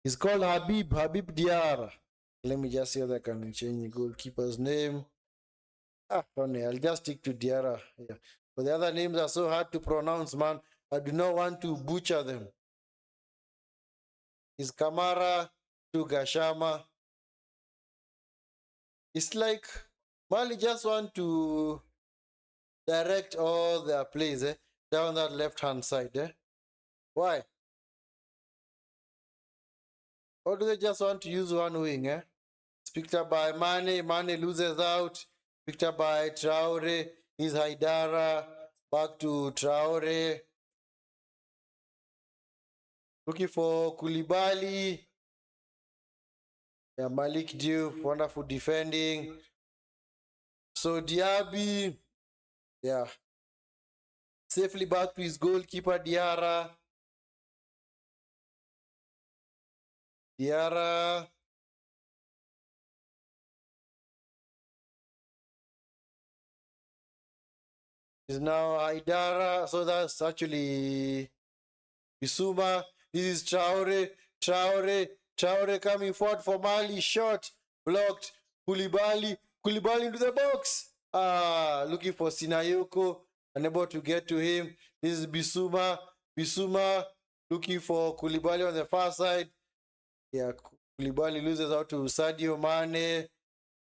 He's called Habib Diarra. Let me just see whether I can change the goalkeeper's name. Funny, I'll just stick to Diarra. Yeah. But the other names are so hard to pronounce, man. I do not want to butcher them. Is Kamara to Gashama. It's like Mali just want to direct all their plays down that left-hand side. Why? Or do they just want to use one wing? It's picked up by Mane. Mane loses out. Picked up by Traore. He's Haidara. Back to Traore. Looking for Koulibaly. Yeah, Malik Diouf, wonderful defending. So Diaby, yeah, safely back to his goalkeeper Diarra. Diarra. Is now Haidara. So that's actually Bissouma. This is Traore. Traore coming forward for Mali. Shot. Blocked. Koulibaly into the box. Looking for Sinayoko. unable to get to him. This is Bissouma. Bissouma looking for Koulibaly on the far side. Yeah, Koulibaly loses out to Sadio Mane.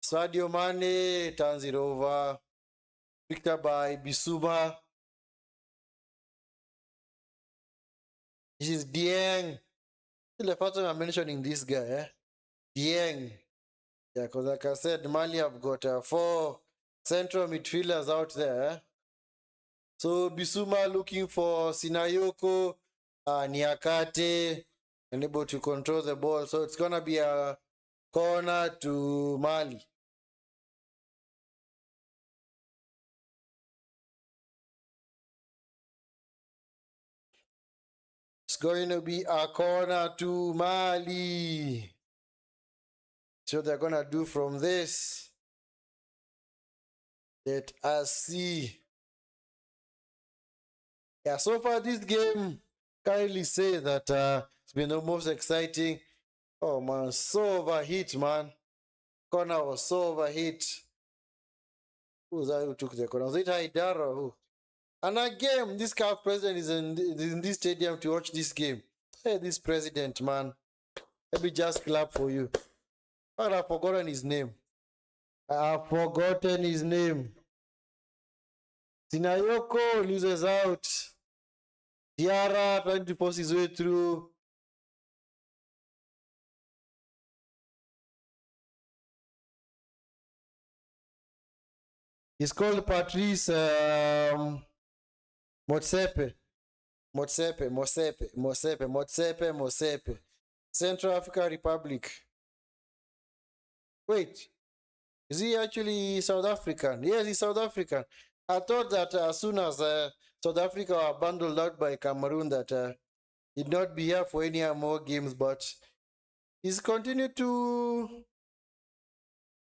Sadio Mane turns it over. Picked up by Bissouma. This is Dieng. The first time I'm mentioning this guy, Dieng. Yeah, because like I said, Mali have got 4 central midfielders out there. So Bissouma looking for Sinayoko, Niakate, unable to control the ball. So it's going to be a corner to Mali. It's going to be a corner to Mali. So they're going to do from this. Let us see. Yeah, so far this game, can't really say that it's been the most exciting. Oh man, so overhit, man. Corner was so overhit. Who was that who took the corner? Was it Haidara or who? And again, this CAF president is in this stadium to watch this game. Hey, this president, man. Let me just clap for you. But I've forgotten his name. I've forgotten his name. Sinayoko loses out. Diarra trying to force his way through. He's called Patrice Motsepe. Motsepe. Central African Republic. Wait, is he actually South African? Yes, he's South African. I thought that as soon as South Africa were bundled out by Cameroon that he'd not be here for any more games, but he's continued to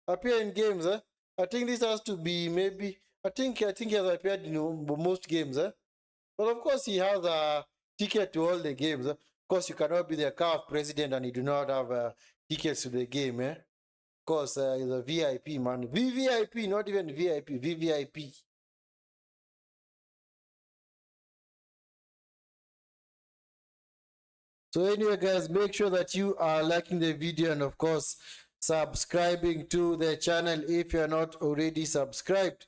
appear in games. I think this has to be maybe, I think he has appeared in most games. But of course he has a ticket to all the games. Of course you cannot be the CAF president and you do not have tickets to the game. Of course he's a VIP, man. VVIP, not even VIP, VVIP. So anyway, guys, make sure that you are liking the video and of course subscribing to the channel if you're not already subscribed.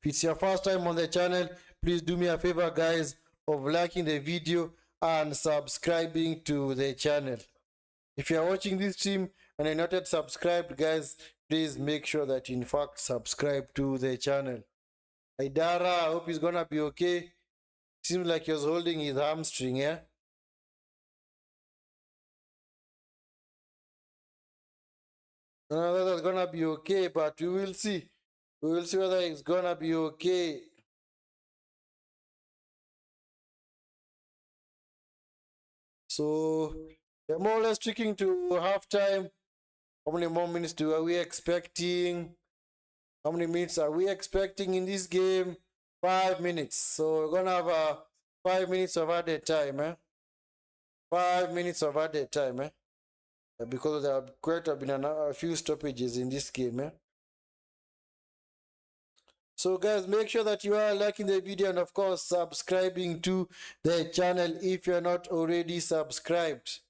If it's your first time on the channel, please do me a favor, guys, of liking the video and subscribing to the channel. If you're watching this stream and you're not yet subscribed, guys, please make sure that you in fact subscribe to the channel. Haidara, I hope he's gonna be okay. Seems like he was holding his hamstring, yeah? That's gonna be okay, but we will see. We will see whether it's gonna be okay. So we're more or less sticking to halftime. How many more minutes are we expecting? How many minutes are we expecting in this game? 5 minutes. So we're gonna have 5 minutes of added time, 5 minutes of added time, because there are quite have been a few stoppages in this game, So guys, make sure that you are liking the video and of course subscribing to the channel if you're not already subscribed.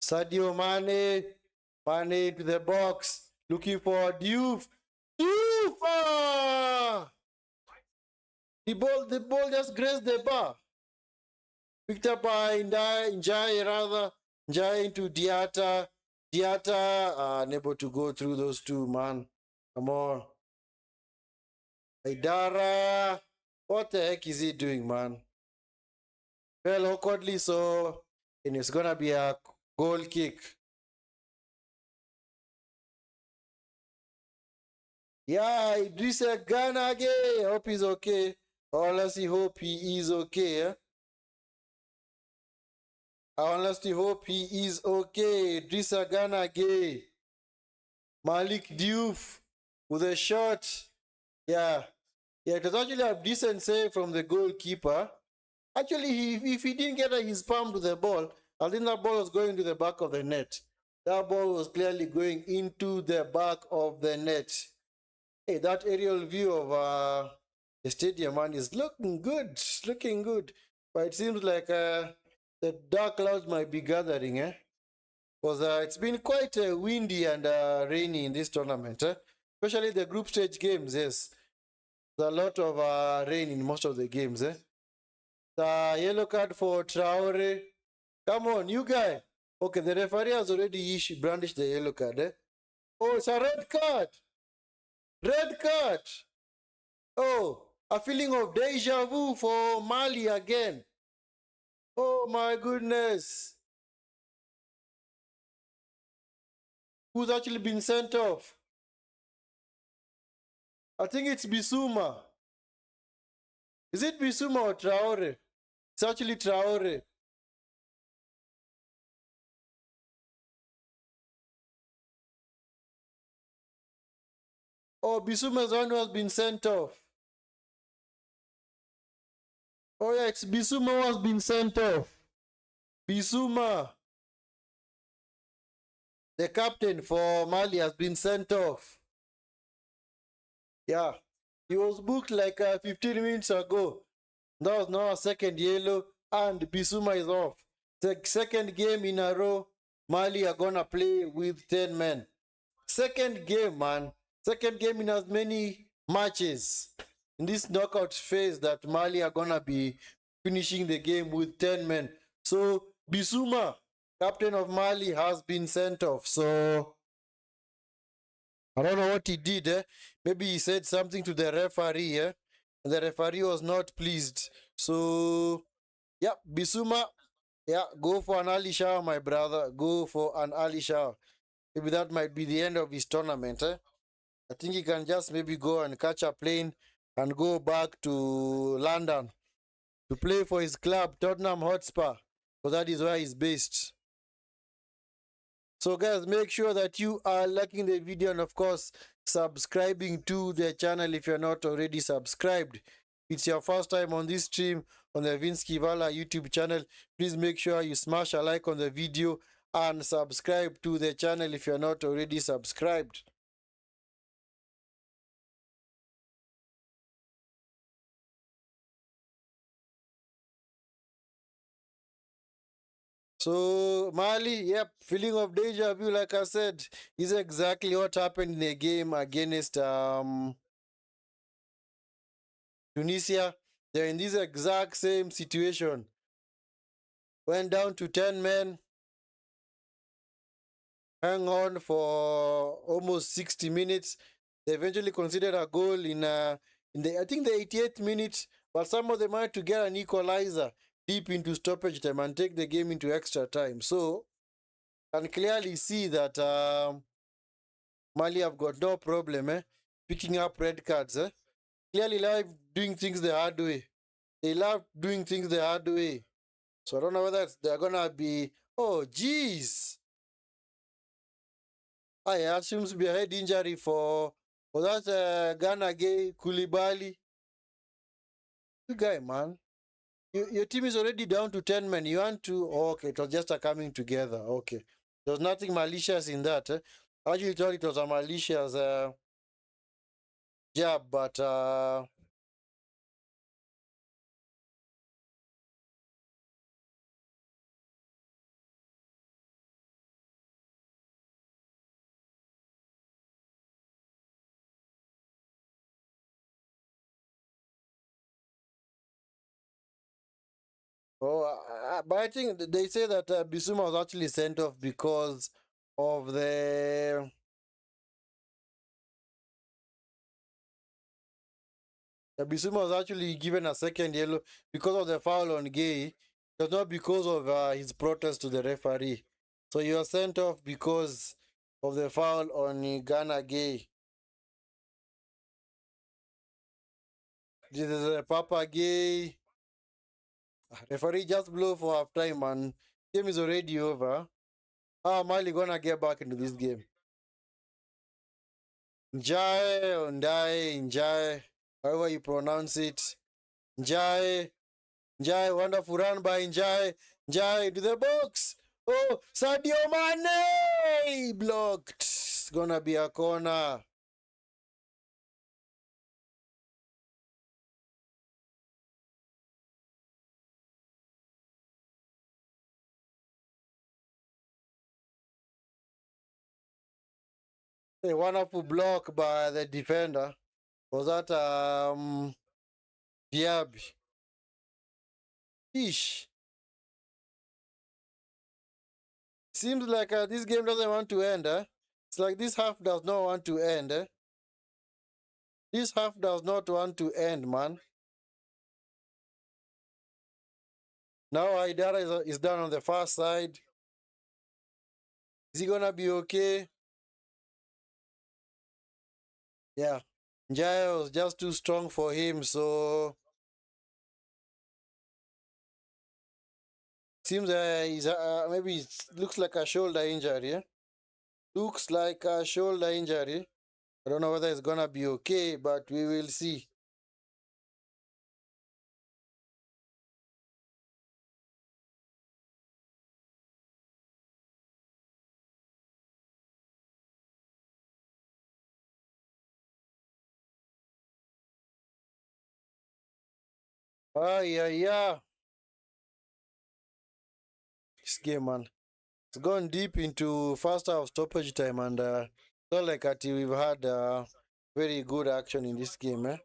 Sadio Mane to the box, looking for Diouf. Diouf! The ball just grazed the bar. Picked up by Njai into Diata. Diata unable to go through those two, man. Come on. Haidara. What the heck is he doing, man? Fell awkwardly, so and it's gonna be a goal kick. Yeah, Idrissa Gana again. Hope he's okay. I honestly hope he is okay. I honestly hope he is okay. Idrissa Gana again. Malik Diouf with a shot. Yeah. Yeah, it was actually a decent save from the goalkeeper. Actually, if he didn't get his palm to the ball, I think that ball was going to the back of the net. That ball was clearly going into the back of the net. Hey, that aerial view of the stadium, man, is looking good. It's looking good. But it seems like the dark clouds might be gathering, eh? Because it's been quite windy and rainy in this tournament, eh? Especially the group stage games, yes. There's a lot of rain in most of the games, eh? The yellow card for Traore. Come on, you guy. Okay, the referee has already brandished the yellow card, eh? Oh, it's a red card. Red card. Oh, a feeling of deja vu for Mali again. Oh my goodness. Who's actually been sent off? I think it's Bisuma. Is it Bisuma or Traore? It's actually Traore. Oh, Bisuma's one who has been sent off. Oh yeah, it's Bisuma who has been sent off. Bisuma, the captain for Mali, has been sent off. Yeah, he was booked like 15 minutes ago. That was now a second yellow, and Bisuma is off. The second game in a row, Mali are gonna play with 10 men. Second game, man. Second game in as many matches in this knockout phase that Mali are gonna be finishing the game with 10 men. So Bisuma, captain of Mali, has been sent off. So I don't know what he did. Maybe he said something to the referee. And the referee was not pleased. So yeah, Bisuma, yeah, go for an early shower, my brother. Go for an early shower. Maybe that might be the end of his tournament. I think he can just maybe go and catch a plane and go back to London to play for his club, Tottenham Hotspur, because that is where he's based. So, guys, make sure that you are liking the video and, of course, subscribing to the channel if you're not already subscribed. It's your first time on this stream on the Vinskey Valor YouTube channel. Please make sure you smash a like on the video and subscribe to the channel if you're not already subscribed. So Mali, yep, feeling of deja vu, like I said, is exactly what happened in the game against Tunisia. They're in this exact same situation. Went down to 10 men, hang on for almost 60 minutes. They eventually conceded a goal in the I think the 88th minute, but some of them managed to get an equalizer deep into stoppage time and take the game into extra time. So can clearly see that Mali have got no problem picking up red cards. Clearly love doing things the hard way. They love doing things the hard way. So I don't know whether they're gonna be, oh jeez. I assumes to be a head injury for that Ghana gay Koulibaly. You guy, man. Your team is already down to 10 men. You want to, oh, okay, it was just a coming together. Okay. There's nothing malicious in that. I actually thought it was a malicious job, but but I think they say that Bisuma was actually sent off because of Bisuma was actually given a second yellow because of the foul on Gay. It was not because of his protest to the referee. So he was sent off because of the foul on Ghana Gay. This is Papa Gay. Referee just blow for half time and game is already over. How am Mali gonna get back into this game? Njai or Ndai, Njai, however you pronounce it. Njai, Njai, wonderful run by Njai. Njai to the box. Oh, Sadio Mane blocked. It's gonna be a corner. A wonderful block by the defender. Was that Diaby? Ish. Seems like this game doesn't want to end, eh? It's like this half does not want to end, eh? This half does not want to end, man. Now Aidara is down on the far side. Is he gonna be okay? Yeah. Njaya was just too strong for him, so seems he's maybe it looks like a shoulder injury. Eh? Looks like a shoulder injury. I don't know whether it's gonna be okay, but we will see. Ah, yeah. This game, man. It's gone deep into first half stoppage time, and it's not like we've had very good action in this game. Eh?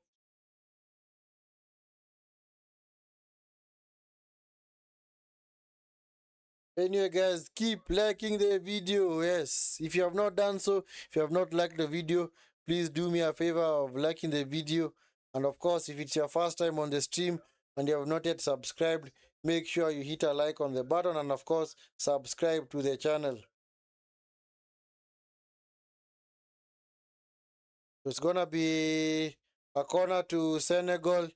Anyway, guys, keep liking the video. Yes, if you have not done so, if you have not liked the video, please do me a favor of liking the video. And of course, if it's your first time on the stream and you have not yet subscribed, make sure you hit a like on the button and of course, subscribe to the channel. It's gonna be a corner to Senegal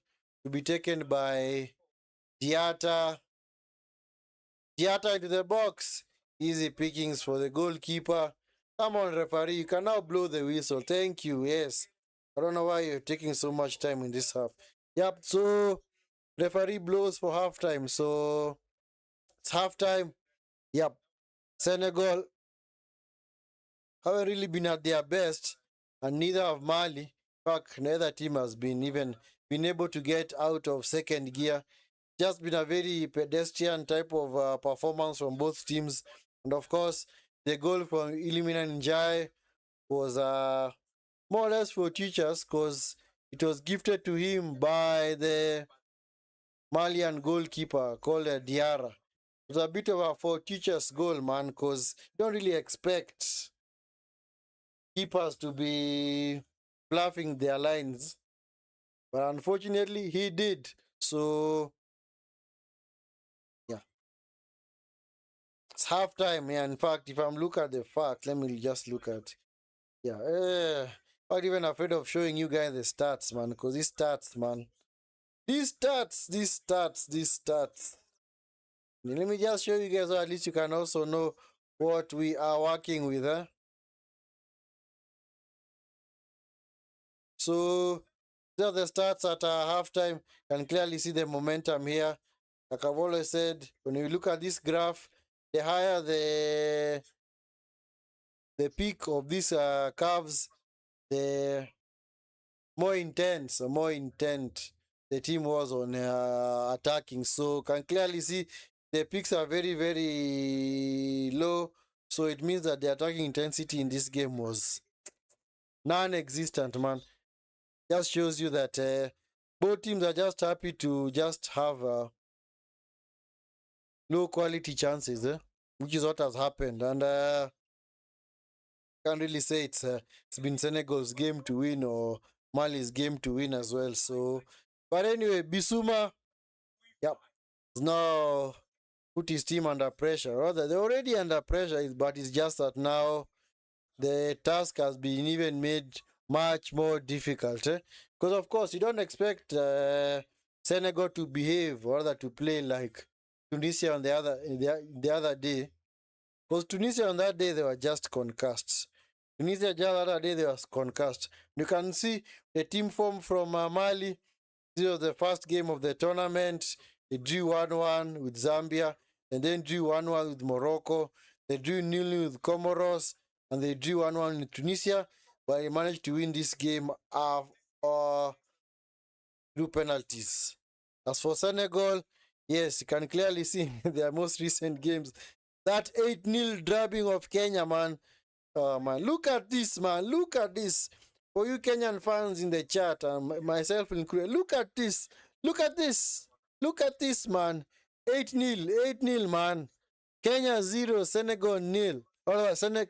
to be taken by Diata. Diata into the box. Easy pickings for the goalkeeper. Come on, referee. You can now blow the whistle. Thank you. Yes. I don't know why you're taking so much time in this half. Yep. So, referee blows for halftime. So, it's halftime. Yep. Senegal haven't really been at their best, and neither have Mali. In fact, neither team has been even been able to get out of second gear. Just been a very pedestrian type of performance from both teams. And of course, the goal from Illuminati Njai was more or less for teachers because it was gifted to him by the Malian goalkeeper called Diarra. It was a bit of a for teachers goal, man, because you don't really expect keepers to be bluffing their lines. But unfortunately, he did. So, yeah. It's halftime, yeah. In fact, if I'm looking at the facts, let me just look at, yeah. Not even afraid of showing you guys the stats, man, because these stats, man. These stats. Let me just show you guys so at least you can also know what we are working with, eh? So, these are the stats at halftime. You can clearly see the momentum here. Like I've always said, when you look at this graph, the higher the peak of these curves, the more intense, more intent the team was on attacking. So can clearly see the peaks are very, very low. So it means that the attacking intensity in this game was non-existent, man. Just shows you that both teams are just happy to just have low quality chances, which is what has happened. And can't really say it's been Senegal's game to win or Mali's game to win as well. So, but anyway, Bissouma, yep, has now put his team under pressure. Rather, they're already under pressure, but it's just that now the task has been even made much more difficult. Because of course, you don't expect Senegal to behave or rather to play like Tunisia on the other day. Because Tunisia on that day they were just concussed. Tunisia just the other day they was concussed. You can see the team form from Mali. This was the first game of the tournament. They drew 1-1 with Zambia, and then drew 1-1 with Morocco. They drew 0-0 with Comoros, and they drew 1-1 with Tunisia, but they managed to win this game through penalties. As for Senegal, yes, you can clearly see in their most recent games that 8-0 drubbing of Kenya, man. Man, look at this, man. Look at this. For you Kenyan fans in the chat, myself included, look at this. Look at this. Look at this, man. 8-0, 8-0, man. Kenya 0, Senegal 0.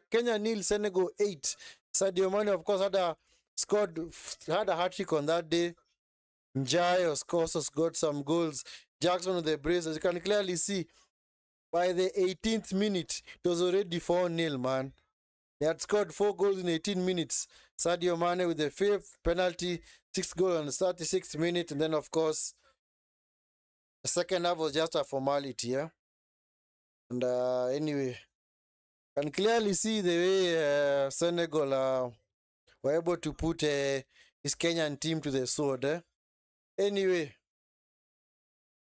Kenya 0, Senegal 8. Sadio Mane, of course, had a hat-trick on that day. Njai, of course, has got some goals. Jackson with the brace. As you can clearly see, by the 18th minute, it was already 4-0, man. They had scored 4 goals in 18 minutes. Sadio Mane with the 5th penalty, 6th goal on the 36th minute, and then, of course, the second half was just a formality, yeah? And anyway, you can clearly see the way Senegal were able to put his Kenyan team to the sword, eh? Anyway,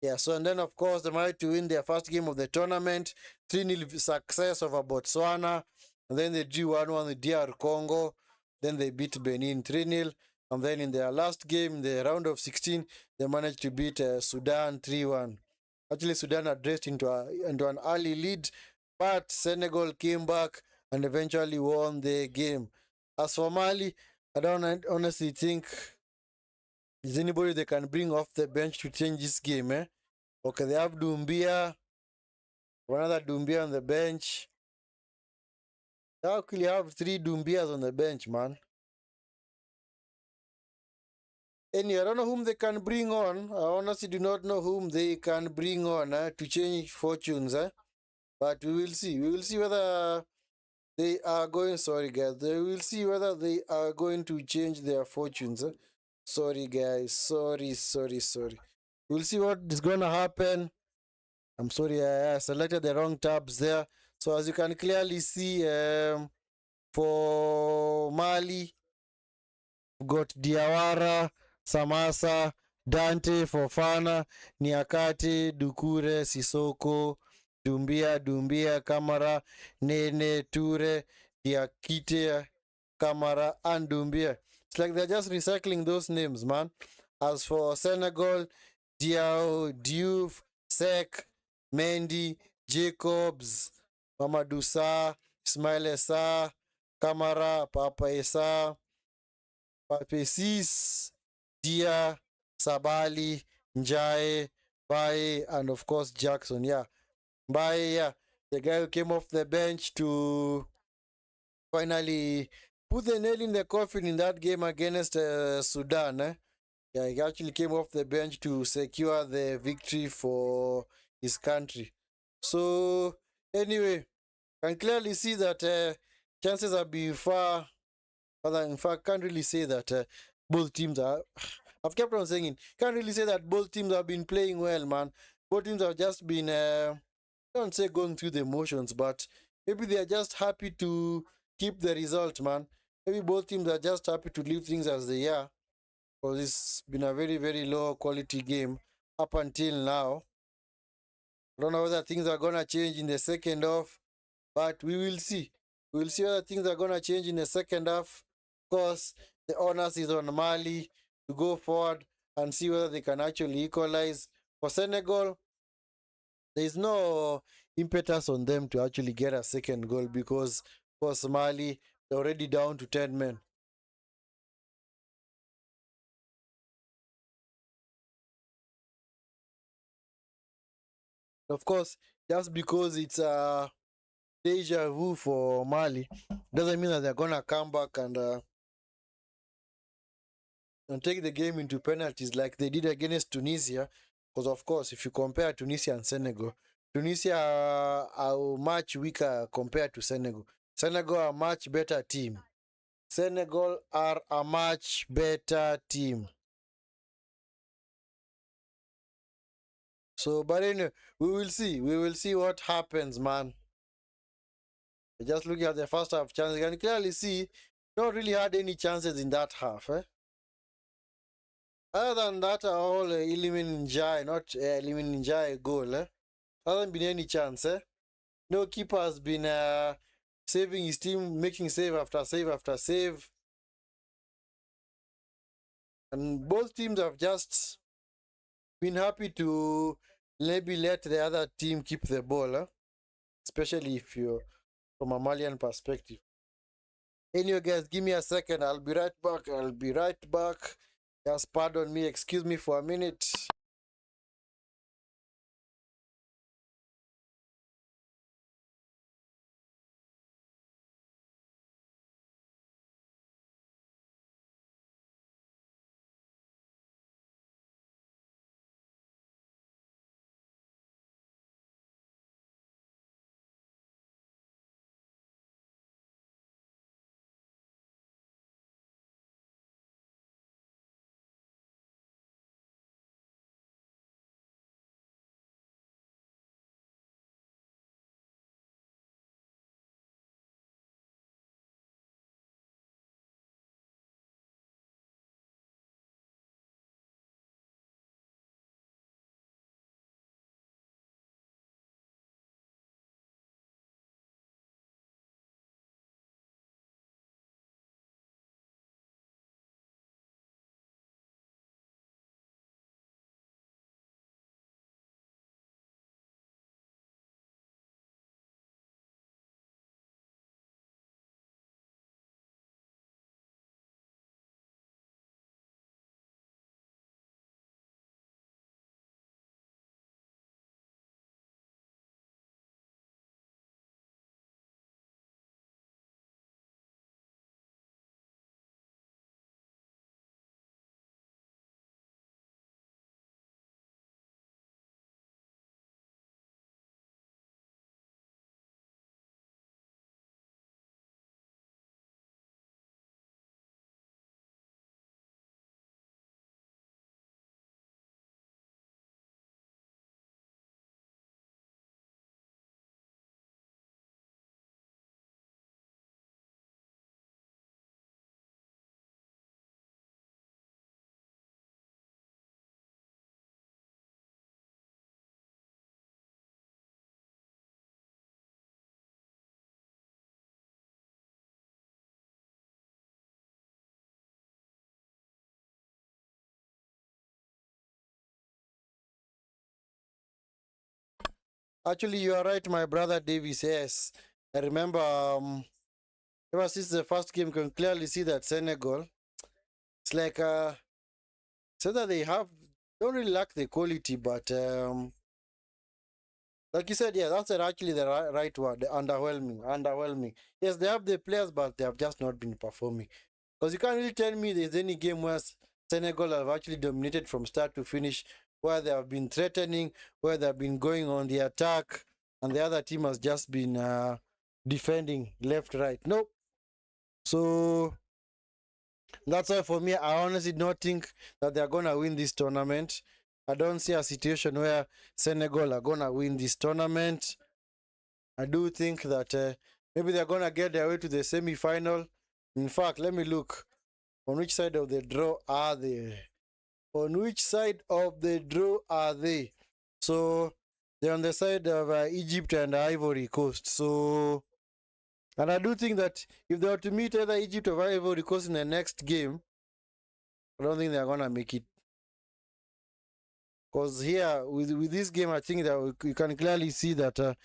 yeah, so and then, of course, they managed to win their first game of the tournament, 3-0 success over Botswana, and then they drew 1-1 with DR Congo, then they beat Benin 3-0, and then in their last game, in the round of 16, they managed to beat Sudan 3-1. Actually, Sudan addressed into an early lead, but Senegal came back and eventually won the game. As for Mali, I don't honestly think there's anybody they can bring off the bench to change this game, eh? Okay, they have Doumbia, another Doumbia on the bench. They actually have 3 Doumbias on the bench, man. Anyway, I don't know whom they can bring on. I honestly do not know whom they can bring on to change fortunes. But we will see. We will see whether they are going. Sorry, guys. They will see whether they are going to change their fortunes. Sorry, guys. Sorry. We'll see what is going to happen. I'm sorry, I selected the wrong tabs there. So as you can clearly see, for Mali, we've got Diawara, Samasa, Dante, Fofana, Niakate, Dukure, Sisoko, Dumbia, Kamara, Nene, Ture, Diakite, Kamara, and Dumbia. It's like they're just recycling those names, man. As for Senegal, Diao, Diouf, Sek, Mendy, Jacobs, Mamadou Sarr, Ismail Sarr, Kamara, Papa Issa, Pape Sis, Dia, Sabali, Njae, Baye, and of course Jackson. Yeah, Baye, yeah, the guy who came off the bench to finally put the nail in the coffin in that game against Sudan. Yeah, he actually came off the bench to secure the victory for his country. So, anyway, I can clearly see that chances are be far. Other, in fact, can't really say that both teams are. I've kept on saying it. Can't really say that both teams have been playing well, man. Both teams have just been, I don't say going through the motions, but maybe they are just happy to keep the result, man. Maybe both teams are just happy to leave things as they are, because it's been a very, very low quality game up until now. I don't know whether things are going to change in the second half, but we will see. We will see whether things are going to change in the second half. Of course, the onus is on Mali to go forward and see whether they can actually equalize. For Senegal, there is no impetus on them to actually get a second goal because, of course, Mali, they're already down to 10 men. Of course, just because it's a deja vu for Mali doesn't mean that they're going to come back and take the game into penalties like they did against Tunisia. Because, of course, if you compare Tunisia and Senegal, Tunisia are much weaker compared to Senegal. Senegal are a much better team. Senegal are a much better team. So, but anyway, we will see. We will see what happens, man. Just looking at the first half chances, you can clearly see not really had any chances in that half. Other than that, all Ilimin Njai, not Ilimin Njai goal. Hasn't been any chance. No keeper has been saving his team, making save after save after save. And both teams have just been happy to maybe let the other team keep the ball, especially if you're from a Malian perspective. Anyway, guys, give me a second. I'll be right back. I'll be right back. Just pardon me. Excuse me for a minute. Actually, you are right, my brother Davis. Yes, I remember. Ever since the first game, you can clearly see that Senegal. It's like so that they have don't really lack the quality, but like you said, yeah, that's actually the right word. The underwhelming, underwhelming. Yes, they have the players, but they have just not been performing. Because you can't really tell me there's any game where Senegal have actually dominated from start to finish, where they have been threatening, where they have been going on the attack, and the other team has just been defending left, right. Nope. So that's why for me, I honestly don't think that they're gonna win this tournament. I don't see a situation where Senegal are gonna win this tournament. I do think that maybe they're gonna get their way to the semi-final. In fact, let me look. On which side of the draw are they? On which side of the draw are they? So they're on the side of Egypt and Ivory Coast. So, and I do think that if they were to meet either Egypt or Ivory Coast in the next game, I don't think they're gonna make it. Because here with this game, I think that you can clearly see that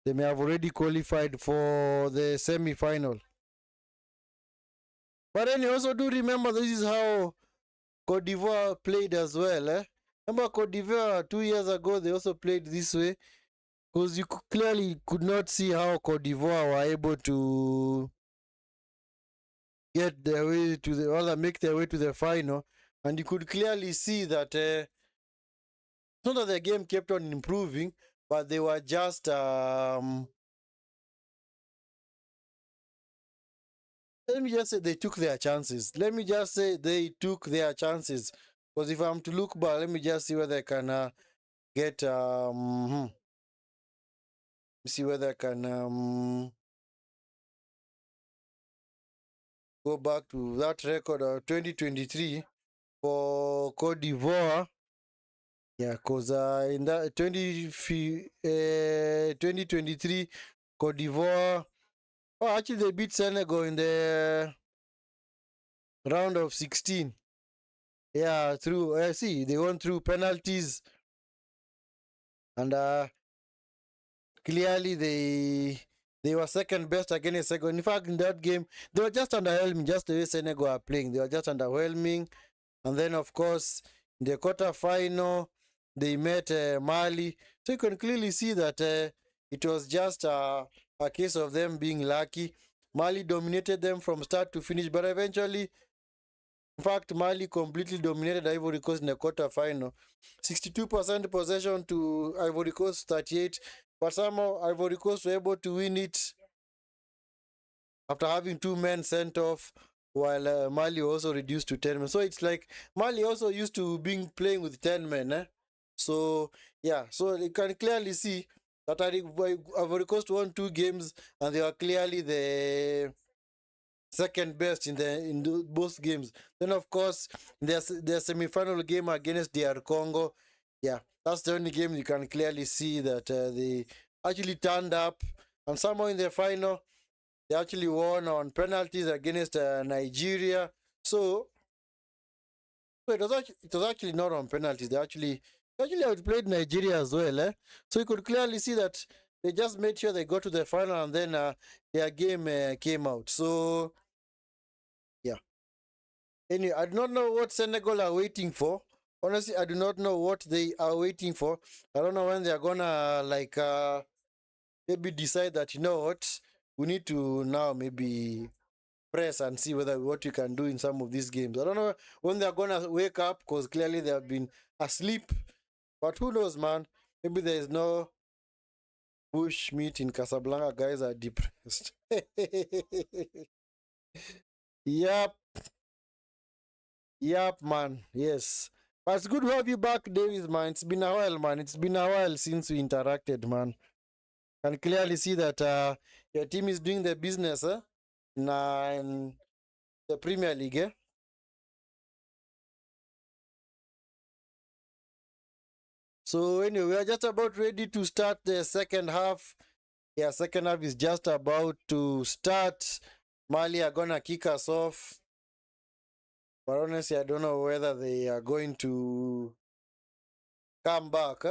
they may have already qualified for the semi-final. But then you also do remember this is how Cote d'Ivoire played as well. Remember Cote d'Ivoire 2 years ago, they also played this way. Because you clearly could not see how Cote d'Ivoire were able to get their way to the, or make their way to the final. And you could clearly see that not that the game kept on improving, but they were just let me just say they took their chances. Let me just say they took their chances. Because if I'm to look back, let me just see whether I can get see whether I can go back to that record of 2023 for Cote d'Ivoire. Yeah, because in that 2023, Cote d'Ivoire, oh, actually, they beat Senegal in the round of 16. Yeah, through, see, they won through penalties, and clearly they were second best against Senegal. In fact, in that game, they were just underwhelming, just the way Senegal are playing. They were just underwhelming. And then, of course, in the quarter-final, they met Mali. So you can clearly see that it was just a case of them being lucky. Mali dominated them from start to finish, but eventually, in fact, Mali completely dominated Ivory Coast in the quarter-final. 62% possession to Ivory Coast, 38. But somehow Ivory Coast were able to win it after having 2 men sent off, while Mali also reduced to 10 men. So it's like Mali also used to being playing with 10 men. So yeah, so you can clearly see that Ivory Coast won 2 games and they are clearly the second best in both games. Then of course their semi-final game against DR Congo, yeah, that's the only game you can clearly see that they actually turned up, and somehow in the final they actually won on penalties against Nigeria. So it was actually not on penalties. They actually outplayed Nigeria as well. So you could clearly see that they just made sure they got to the final, and then their game came out. So yeah. Anyway, I do not know what Senegal are waiting for. Honestly, I do not know what they are waiting for. I don't know when they are gonna like maybe decide that, you know what, we need to now maybe press and see whether what you can do in some of these games. I don't know when they're gonna wake up, because clearly they have been asleep. But who knows, man? Maybe there is no bush meat in Casablanca. Guys are depressed. Yep, yep, man. Yes. But it's good to have you back, Davis, man. It's been a while, man. It's been a while since we interacted, man. Can clearly see that your team is doing the business, in the Premier League, So anyway, we are just about ready to start the second half. Yeah, second half is just about to start. Mali are gonna kick us off. But honestly, I don't know whether they are going to come back.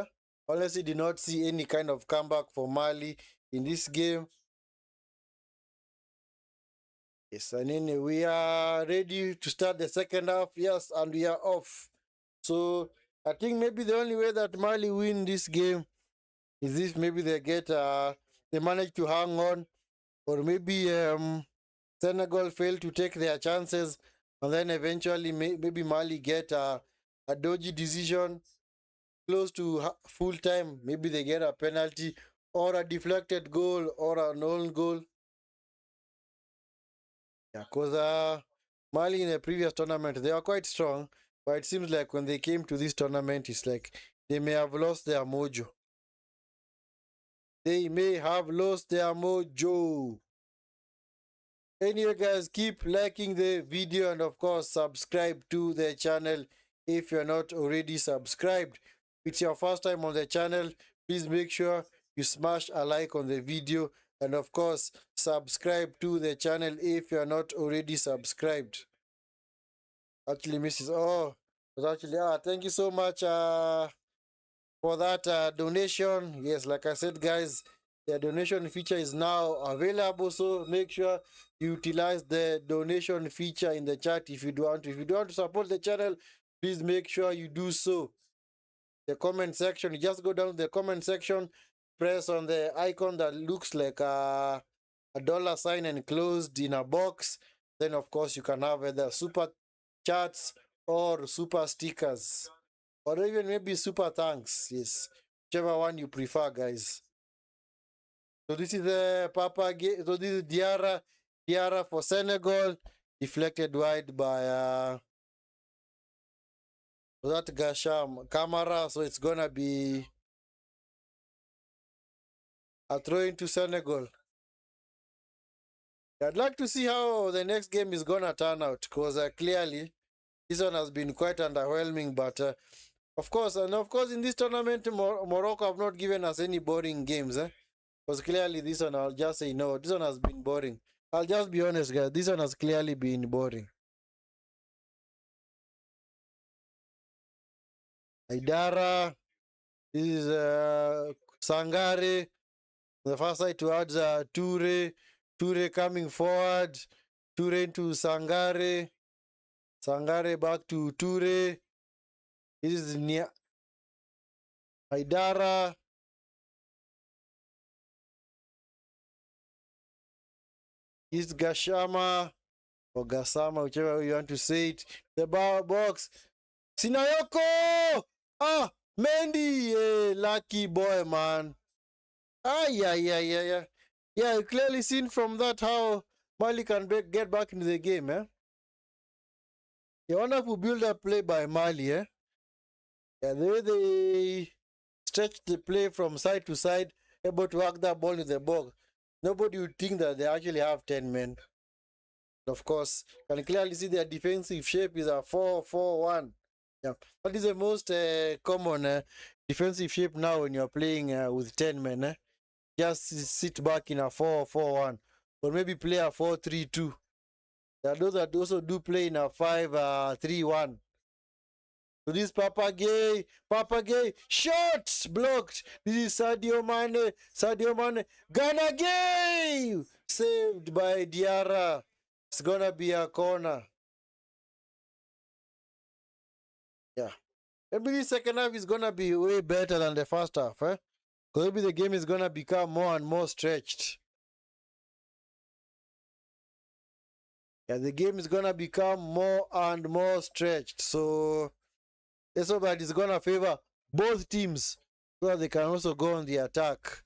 Honestly, did not see any kind of comeback for Mali in this game. Yes, and anyway, we are ready to start the second half. Yes, and we are off. So I think maybe the only way that Mali win this game is if maybe they manage to hang on, or maybe Senegal fail to take their chances, and then eventually maybe Mali get a dodgy decision close to full time. Maybe they get a penalty or a deflected goal or an own goal. Yeah, because Mali in the previous tournament they were quite strong, but it seems like when they came to this tournament, it's like they may have lost their mojo. They may have lost their mojo. Anyway, guys, keep liking the video and of course subscribe to the channel if you're not already subscribed. If it's your first time on the channel, please make sure you smash a like on the video and of course subscribe to the channel if you're not already subscribed. Actually, Mrs. Oh, was actually thank you so much for that donation. Yes, like I said, guys, the donation feature is now available, so make sure you utilize the donation feature in the chat if you do want to. If you do want to support the channel, please make sure you do so. The comment section, you just go down to the comment section, press on the icon that looks like a dollar sign enclosed in a box. Then, of course, you can have either super chats or super stickers, or even maybe super thanks. Yes, whichever one you prefer, guys. So this is the so this is Diarra for Senegal, deflected wide by that Gasham Camara. So it's gonna be a throw into Senegal. I'd like to see how the next game is gonna turn out, because clearly this one has been quite underwhelming. But of course, in this tournament, Morocco have not given us any boring games. Because clearly this one, I'll just say no. This one has been boring. I'll just be honest, guys. This one has clearly been boring. Idara, this is Sangare. The first side towards Ture. Ture coming forward. Ture into Sangare. Sangare back to Ture. This is near Idara. East Gashama or Gasama, whichever way you want to say it. The bar box. Sinayoko! Ah, Mendy! Lucky boy, man. Ah, yeah. Yeah, you clearly seen from that how Mali can get back into the game, eh? A wonderful build-up play by Mali, eh? Yeah, the way they stretch the play from side to side, able to work that ball in the box. Nobody would think that they actually have 10 men. Of course, you can clearly see their defensive shape is a 4-4-1. Yeah, that is the most common defensive shape now when you're playing with 10 men. Just sit back in a 4-4-1, or maybe play a 4-3-2. There are those that also do play in a 5-3-1. So this Papa Gay, shot blocked. This is Sadio Mane, Ghana Gay, saved by Diarra. It's gonna be a corner. Yeah. Maybe the second half is gonna be way better than the first half, eh? Because maybe the game is gonna become more and more stretched. Yeah, the game is gonna become more and more stretched. So that's all that is gonna favor both teams so that they can also go on the attack.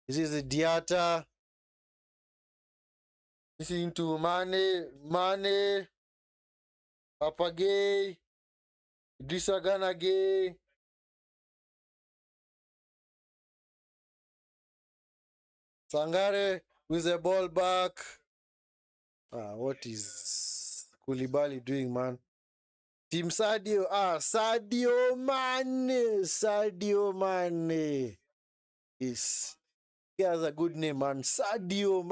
This is the Diata. This is into Mane, Papagay, Idrissa Gana Gay. Sangare with the ball back. What is Koulibaly doing, man? Team Sadio. Sadio Mane. Yes. He has a good name, man. Sadio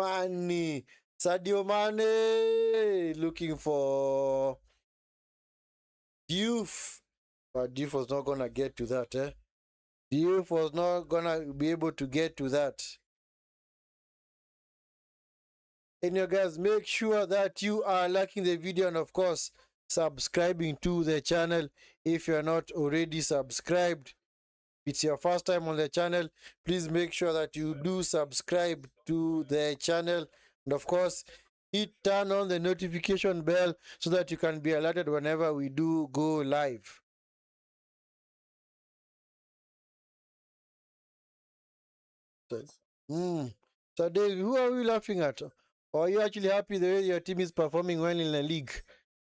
Mane. Looking for Diouf. But Diouf was not going to get to that, eh? Diouf was not going to be able to get to that. And you guys, make sure that you are liking the video and, of course, subscribing to the channel if you are not already subscribed. It's your first time on the channel, please make sure that you do subscribe to the channel, and of course turn on the notification bell so that you can be alerted whenever we do go live. So Dave, who are we laughing at? Or are you actually happy the way your team is performing well in the league?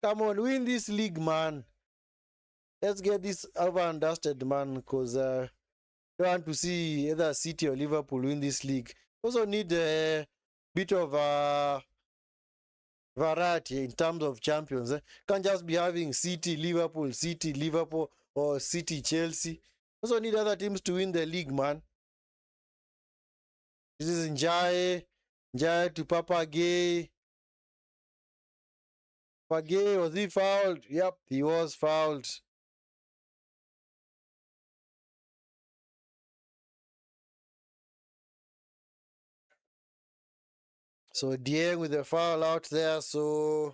Come on, win this league, man. Let's get this over and dusted, man, because I want to see either City or Liverpool win this league. Also need a bit of variety in terms of champions. Can't just be having City, Liverpool, or City, Chelsea. Also need other teams to win the league, man. This is Njae to Papa Gay. Papa Gay, was he fouled? Yep, he was fouled. So Dieng with the foul out there. So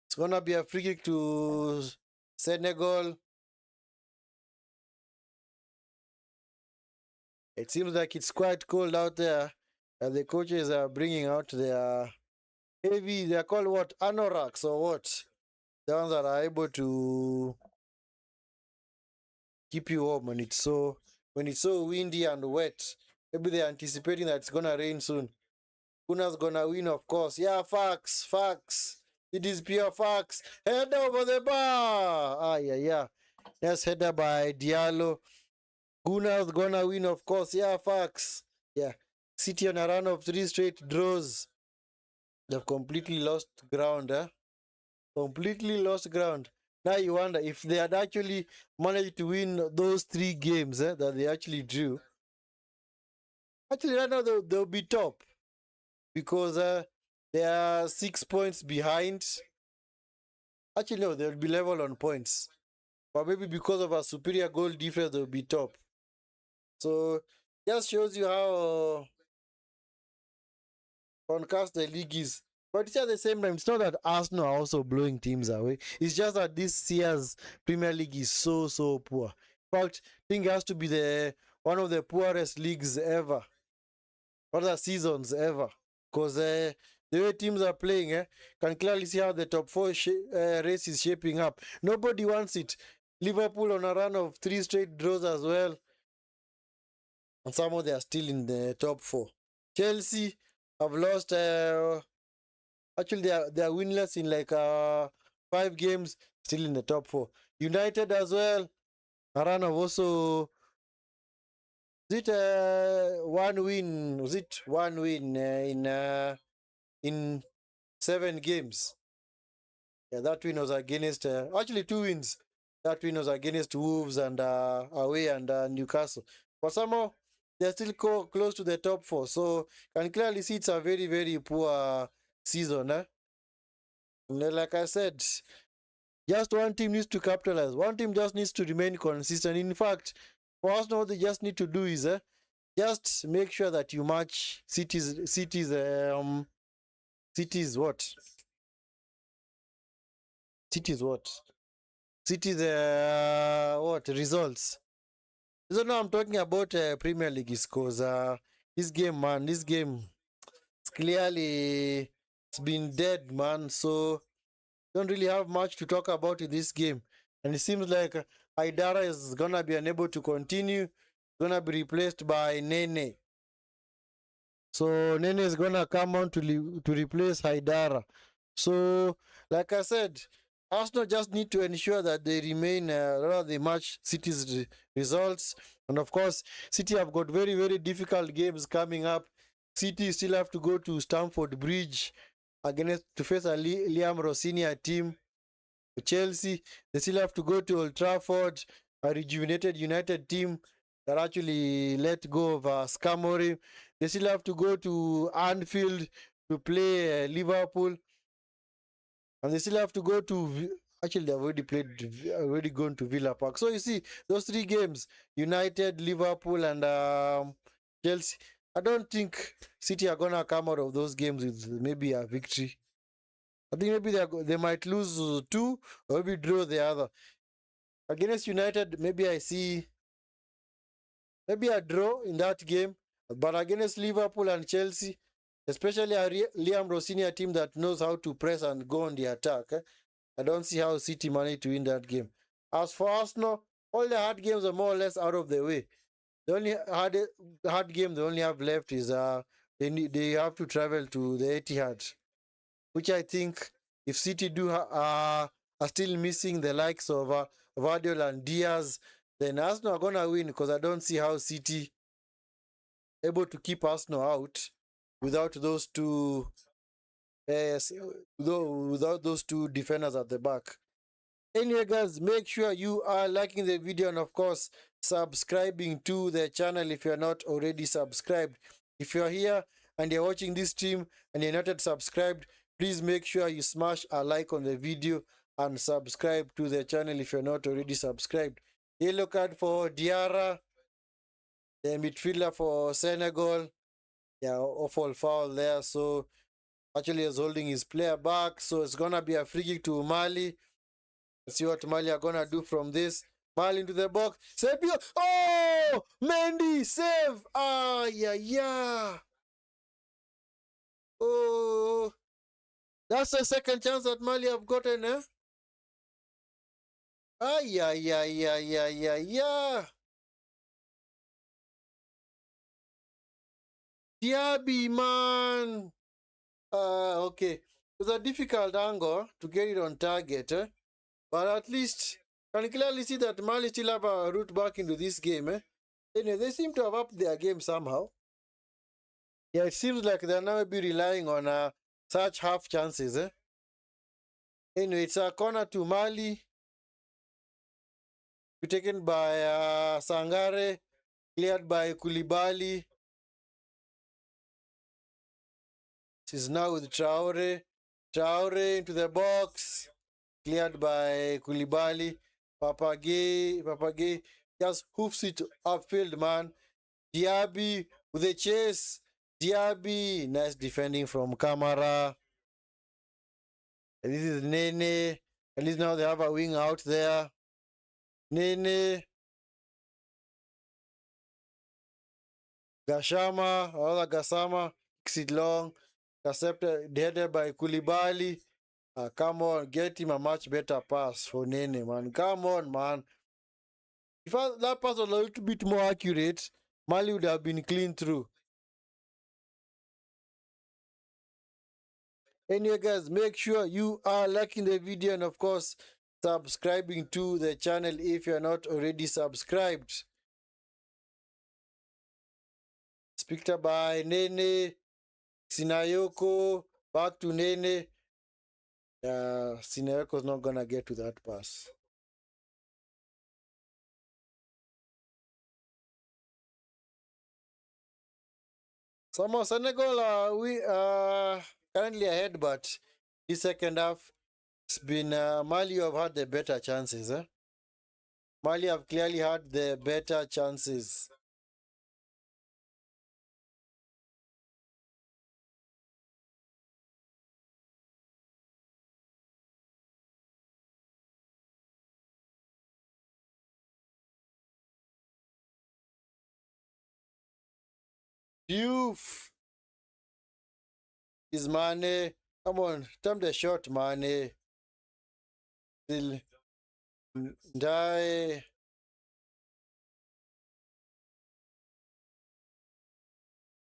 it's gonna be a free kick to Senegal. It seems like it's quite cold out there, and the coaches are bringing out their heavy. They are called what, anoraks or what? The ones that are able to keep you warm when it's so windy and wet. Maybe they're anticipating that it's gonna rain soon. Guna's gonna win, of course. Yeah, facts. It is pure facts. Head over the bar. Yeah. Yes, header by Diallo. Guna's gonna win, of course. Yeah, facts. Yeah. City on a run of 3 straight draws. They've completely lost ground, eh? Completely lost ground. Now you wonder if they had actually managed to win those 3 games that they actually drew. Actually, right now they'll be top because they are 6 points behind. Actually, no, they'll be level on points. But maybe because of a superior goal difference, they'll be top. So just shows you how concussed the league is. But it's at the same time, it's not that Arsenal are also blowing teams away. It's just that this year's Premier League is so poor. In fact, I think it has to be the one of the poorest leagues ever, other seasons ever. Because the way teams are playing, can clearly see how the top 4 race is shaping up. Nobody wants it. Liverpool on a run of 3 straight draws as well. And somehow they are still in the top 4. Chelsea have lost. Actually, they are winless in like 5 games, still in the top 4. United as well. A run of also. Is it one win? Was it one win in 7 games? Yeah, that win was against. Actually, 2 wins. That win was against Wolves and away and Newcastle. But somehow they're still close to the top 4. So can clearly see it's a very poor season. Like I said, just one team needs to capitalize. One team just needs to remain consistent. In fact, for us now, what they just need to do is just make sure that you match cities what? Cities what results. So now I'm talking about Premier League is because this game it's clearly it's been dead, man. So don't really have much to talk about in this game. And it seems like Haidara is gonna be unable to continue. Gonna be replaced by Nene. So Nene is gonna come on to replace Haidara. So, like I said, Arsenal just need to ensure that they remain, they match City's results. And of course, City have got very difficult games coming up. City still have to go to Stamford Bridge against to face a Liam Rossinia team. Chelsea, they still have to go to Old Trafford, a rejuvenated United team that actually let go of Scamori. They still have to go to Anfield to play Liverpool. And they still have to go to actually they've already gone to Villa Park. So you see those 3 games, United, Liverpool, and Chelsea. I don't think City are gonna come out of those games with maybe a victory. I think maybe they might lose 2 or maybe draw the other. Against United, maybe I see maybe a draw in that game. But against Liverpool and Chelsea, especially a Liam Rossinia team that knows how to press and go on the attack, I don't see how City managed to win that game. As for Arsenal, all the hard games are more or less out of the way. The only hard game they only have left is they have to travel to the Etihad, which I think if City are still missing the likes of Vardiol and Diaz, then Arsenal are gonna win because I don't see how City able to keep Arsenal out without those two without those 2 defenders at the back. Anyway, guys, make sure you are liking the video and of course subscribing to the channel if you're not already subscribed. If you're here and you're watching this stream and you're not yet subscribed, please make sure you smash a like on the video and subscribe to the channel if you're not already subscribed. Yellow card for Diarra, the midfielder for Senegal. Yeah, awful foul there. So actually he's holding his player back. So it's gonna be a free kick to Mali. Let's see what Mali are gonna do from this. Mali into the box. Save. Oh, Mendy save. Ah, yeah. Oh, that's the second chance that Mali have gotten, eh? Ah, yeah. Diaby, man. Okay. It's a difficult angle to get it on target, eh? But at least can clearly see that Mali still have a route back into this game, eh? Anyway, they seem to have upped their game somehow. Yeah, it seems like they're now be relying on Such half chances, eh? Anyway, it's a corner to Mali. Taken by Sangare. Cleared by Koulibaly. This is now with Traore. Traore into the box. Cleared by Koulibaly. Papagay just hoofs it upfield, man. Diaby with a chase. Diaby, nice defending from Kamara. This is Nene. At least now they have a wing out there. Nene. Gashama, another Gasama, kicks it long. Intercepted, headed by Koulibaly. Come on, get him a much better pass for Nene, man. Come on, man. If that pass was a little bit more accurate, Mali would have been clean through. Anyway, guys, make sure you are liking the video and, of course, subscribing to the channel if you are not already subscribed. Picked up by Nene, Sinayoko, back to Nene. Sinayoko's not gonna get to that pass. Somehow Senegal we currently ahead, but this second half it's been Mali have had the better chances. Mali have clearly had the better chances. Diouf is Mane. Come on, time the shot, Mane. Still die.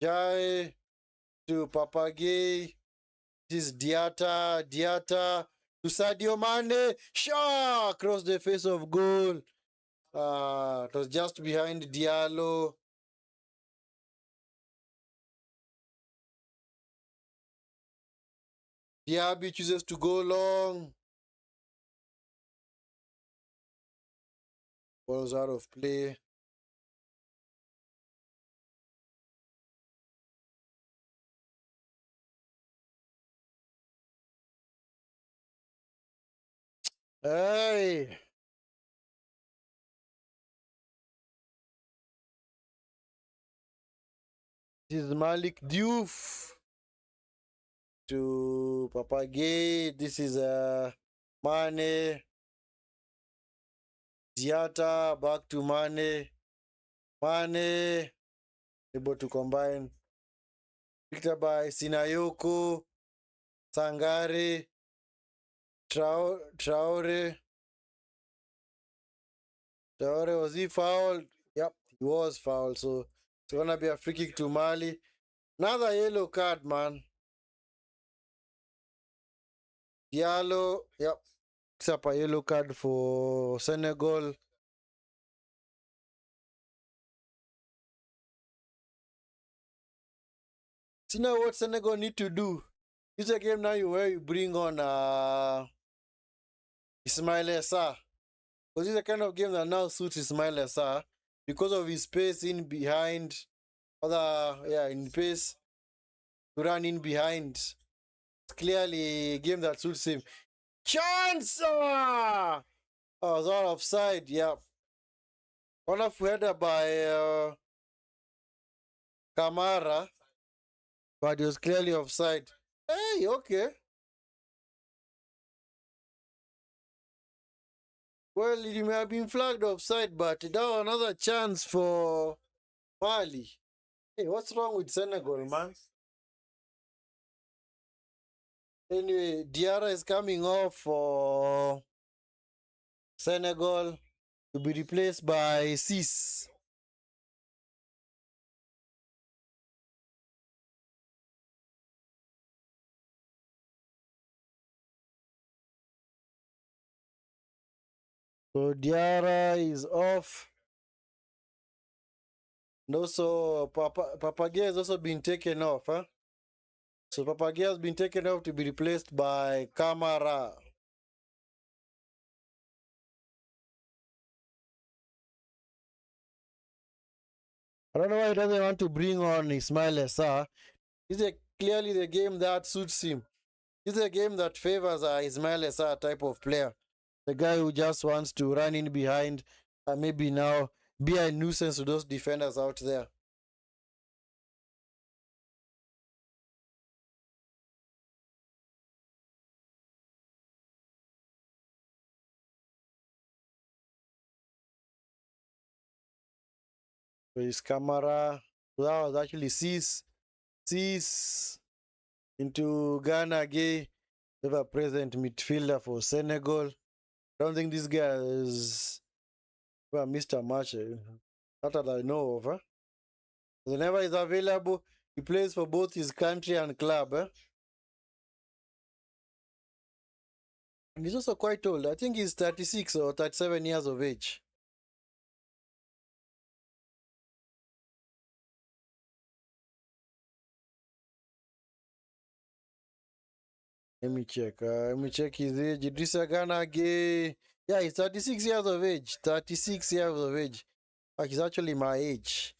Jai to Papagay. This is Diata to Sadio Mane. Shah across the face of goal. It was just behind Diallo. Diaby chooses to go long. Ball's out of play. Hey. This is Malik Diouf to Papagay. This is Mane. Diata back to Mane. Mane able to combine. Picked up by Sinayoko. Sangare. Traore. Traore, was he fouled? Yep, he was fouled. So it's gonna be a free kick to Mali. Another yellow card, man. Diallo, yep. Picks up a yellow card for Senegal. So now what Senegal need to do? It's a game now where you bring on Ismail Essa. Because it's a kind of game that now suits Ismail Essa because of his pace in behind. In pace to run in behind. It's clearly a game that suits him. Chance! Oh, it's all offside, yeah. Wonderful header by Kamara, but it was clearly offside. Hey, okay. Well, it may have been flagged offside, but that was another chance for Mali. Hey, what's wrong with Senegal, man? Anyway, Diarra is coming off for Senegal to be replaced by Sis. So Diarra is off. And also, Papagay has also been taken off. So Papagea has been taken off to be replaced by Kamara. I don't know why he doesn't want to bring on Ismail Essar. This is clearly the game that suits him. This is a game that favors Ismail Essar type of player. The guy who just wants to run in behind and maybe now be a nuisance to those defenders out there. So his camera, that was actually sees into Ghana Gay, ever present midfielder for Senegal. I don't think this guy is well, Mr. Match. Not that I know of. Whenever he's available, he plays for both his country and club. And he's also quite old. I think he's 36 or 37 years of age. Let me check. Let me check his age. Idrissa Gana Gay. Yeah, he's 36 years of age. 36 years of age. He's actually my age.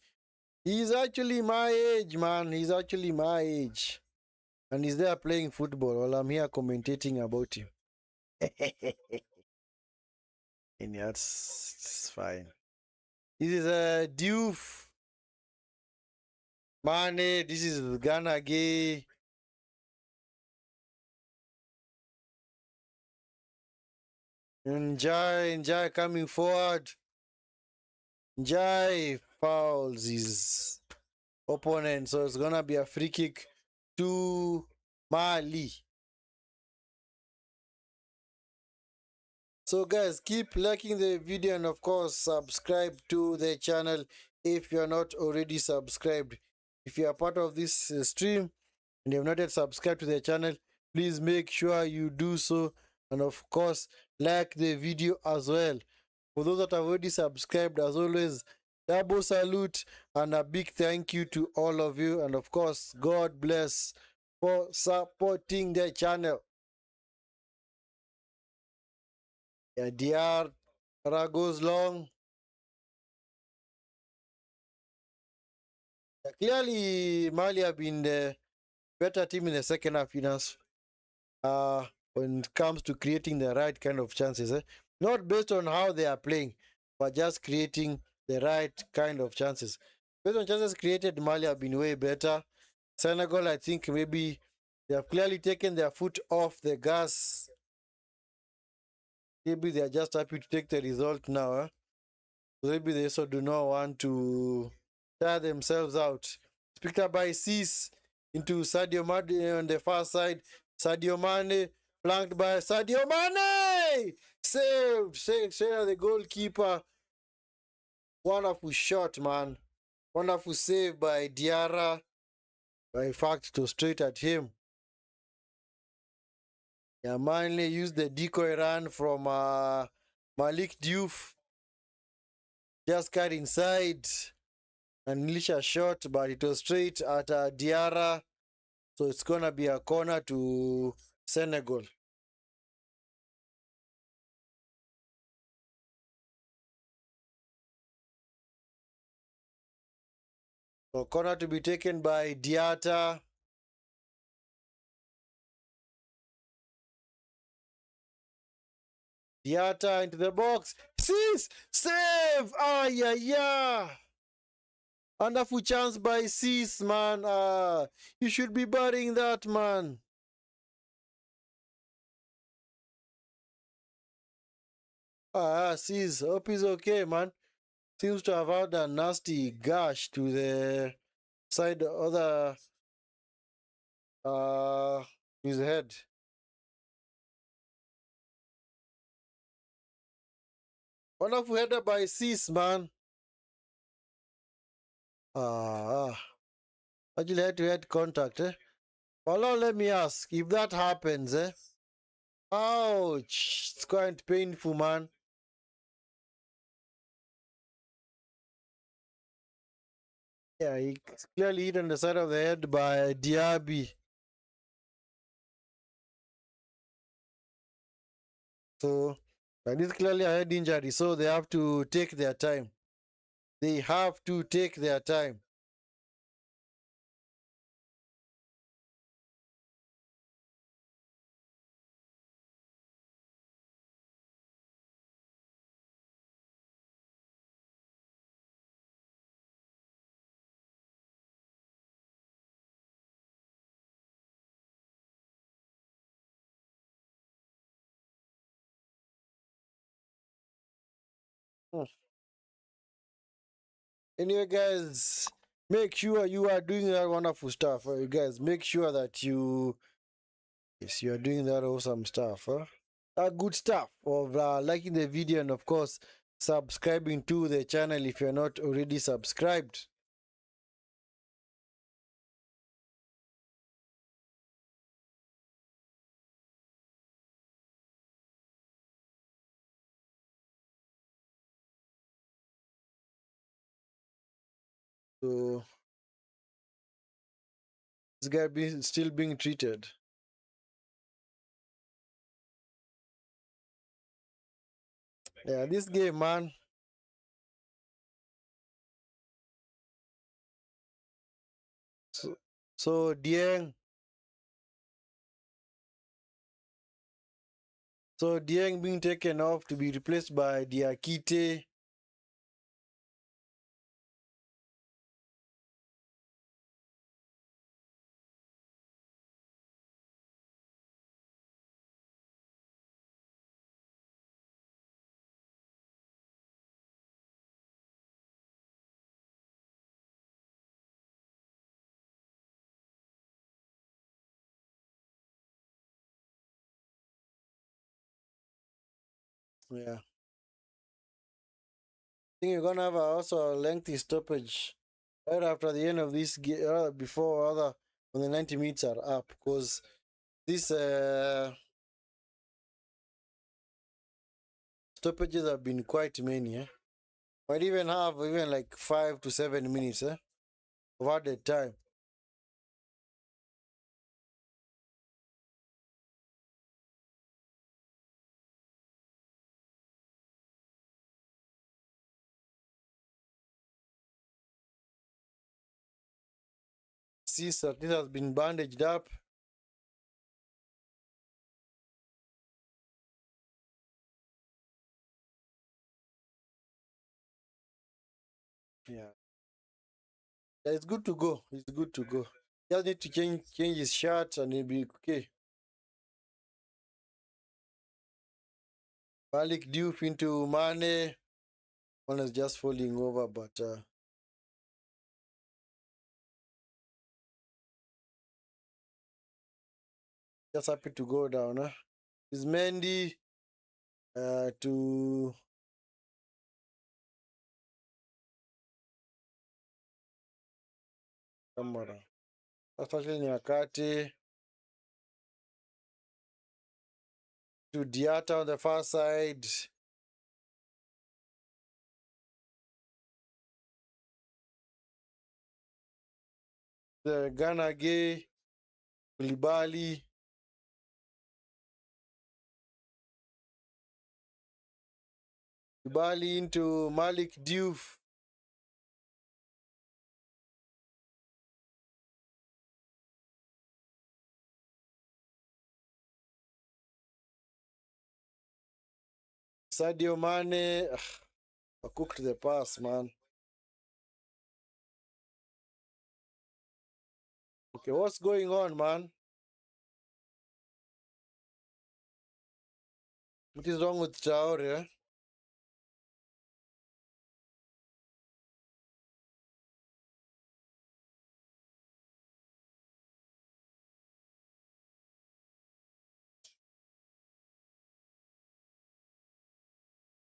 He's actually my age, man. He's actually my age. And he's there playing football while I'm here commentating about him. And that's fine. This is a Diouf. Mane. This is Ghana Gay. Njai coming forward. Njai fouls his opponent. So it's going to be a free kick to Mali. So guys, keep liking the video and of course subscribe to the channel if you're not already subscribed. If you are part of this stream and you have not yet subscribed to the channel, please make sure you do so, and of course like the video as well. For those that have already subscribed, as always, double salute and a big thank you to all of you, and of course God bless for supporting the channel. Yeah, DR goes long. Clearly, Mali have been the better team in the second half, when it comes to creating the right kind of chances. Not based on how they are playing, but just creating the right kind of chances. Based on chances created, Mali have been way better. Senegal, I think maybe they have clearly taken their foot off the gas. Maybe they are just happy to take the result now. Maybe they also do not want to tire themselves out. Picked up by Cis into Sadio Mane on the far side. Sadio Mane flanked by Sadio Mane! Saved the goalkeeper. Wonderful shot, man. Wonderful save by Diarra. By fact, to straight at him. Yeah, Mane used the decoy run from Malik Diouf. Just cut inside and unleash a shot, but it was straight at Diarra. So it's going to be a corner to Senegal. So corner to be taken by Diata. Diata into the box. Sis! Save! Ah, yeah, yeah. Wonderful chance by Sis, man. You should be burying that, man. Sis, hope he's okay, man. Seems to have had a nasty gash to the side other his head. Wonderful header by Sis, man. Actually head-to-head contact, Well, now let me ask, if that happens, ouch, it's quite painful, man. Yeah, he clearly hit on the side of the head by Diaby. So, this is clearly a head injury, so they have to take their time. They have to take their time. Hmm. Anyway, guys, make sure you are doing that wonderful stuff. You guys, make sure that yes, you are doing that awesome stuff. Good stuff of liking the video and, of course, subscribing to the channel if you're not already subscribed. So, this guy still being treated. Yeah, this game, man. So, so Dieng, being taken off to be replaced by Diakite. Yeah, I think you're gonna have also a lengthy stoppage right after the end of this game, before other when the 90 minutes are up, because these stoppages have been quite many. Might even have even like 5 to 7 minutes of added time. See, sir, this has been bandaged up. Yeah. Yeah, it's good to go. It's good to go. Just need to change his shirt and he'll be okay. Malik Diouf into Mane. One is just falling over, but just happy to go down. Is Mendy to Kamara. Especially Nyakati to Diata on the far side. The Ghana Gay, Koulibaly. Koulibaly into Malik Diouf. Sadio Mane. I cooked the pass, man. Okay, what's going on, man? What is wrong with Traore?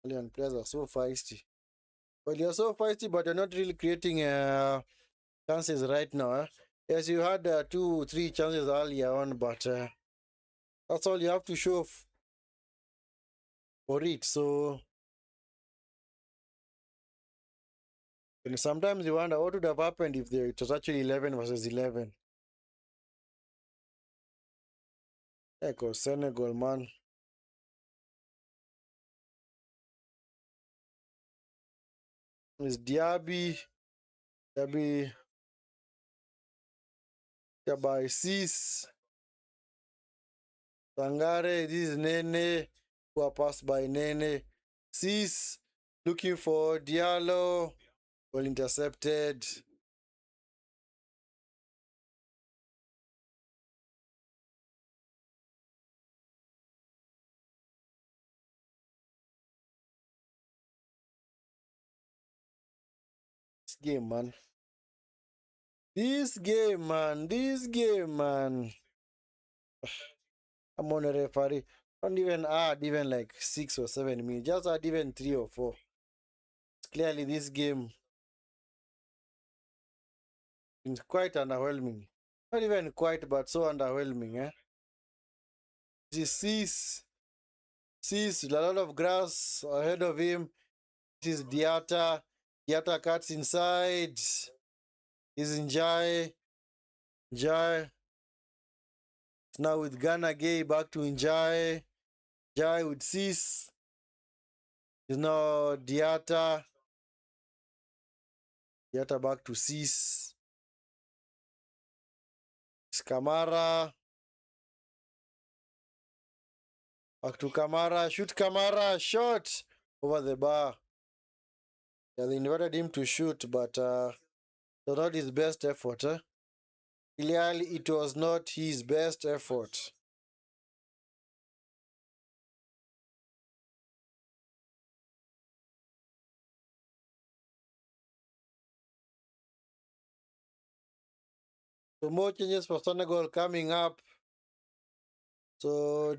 Malian players are so feisty. Well, you're so feisty, but you're not really creating chances right now. Yes, you had 2, 3 chances earlier on, but that's all you have to show for it. So, and sometimes you wonder what would have happened if it was actually 11 versus 11. Yeah, because Senegal, man. Is Diaby. Diaby. By Sis. Sangare. This is Nene. Who are passed by Nene. Sis. Looking for Diallo. Well intercepted. This game, man. This game, man. This game, man. I'm on a referee. Don't even add even like 6 or 7 minutes. Just add even 3 or 4. Clearly, this game is quite underwhelming. Not even quite, but so underwhelming. This sees a lot of grass ahead of him. This is Diata. Diata cuts inside. This is Njai. Njai. Now with Ghana Gay back to Njai. Njai with Sis. Is now Diata. Diata back to Sis. Kamara. Back to Kamara. Shoot Kamara. Shot. Over the bar. Yeah, they invited him to shoot, but was not his best effort. Clearly, it was not his best effort. So more changes for Senegal coming up. So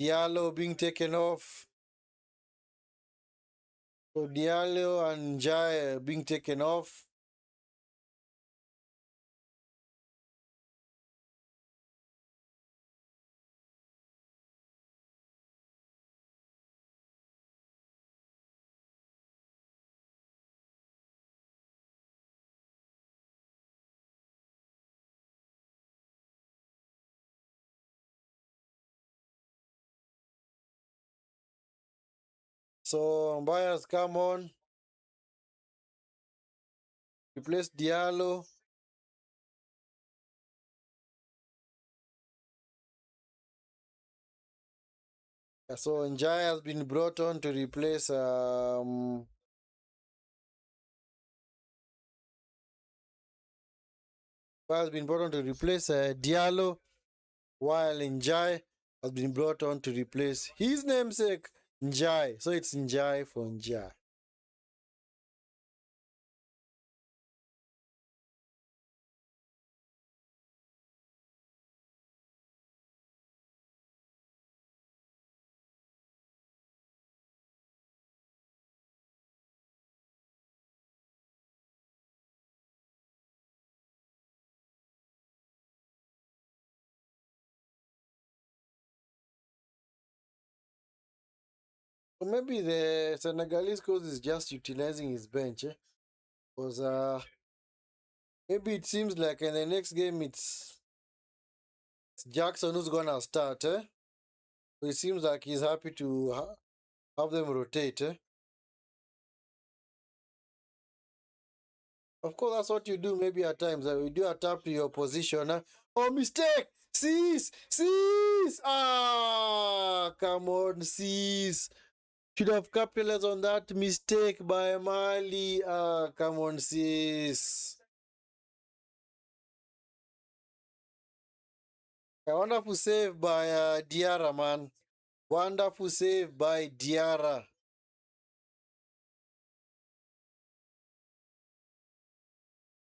Diallo being taken off. So Diallo and Jai being taken off. So umpires come on. Replace Diallo. So Njai has been brought on to replace Diallo, while Njai has been brought on to replace his namesake Njai. So it's Njai for Njai. So maybe the Senegalese coach is just utilizing his bench. Because maybe it seems like in the next game it's Jackson who's gonna start. So it seems like he's happy to have them rotate. Of course, that's what you do maybe at times. You do a tap to your position. Oh, mistake! Cease! Ah, come on, cease. Should have capitalized on that mistake by Mali. Ah, come on, cease. A wonderful save by Diarra, man. Wonderful save by Diarra.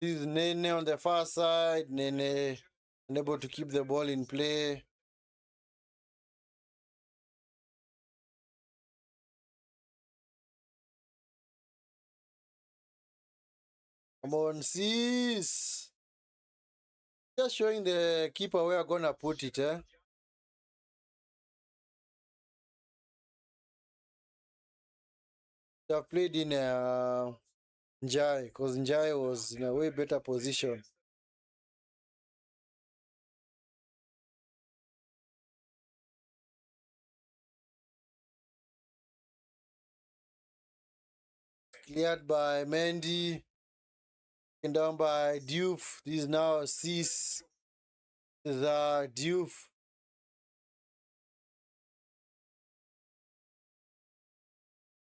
This is Nene on the far side. Nene unable to keep the ball in play. Come on, sis. Just showing the keeper where we're gonna put it. They have played in Njai because Njai was in a way better position. Cleared by Mendy. Taken down by Diouf. This is now Cis. This is Diouf.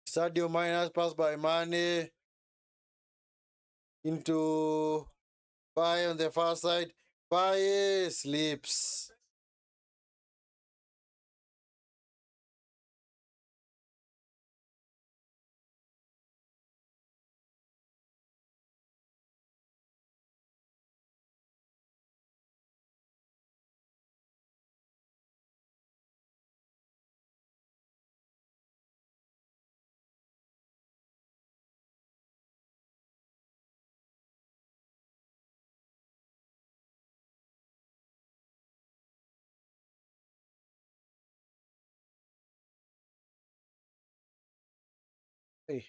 Sadio Mane pass by Mane into Baye on the far side. Baye slips. Hey.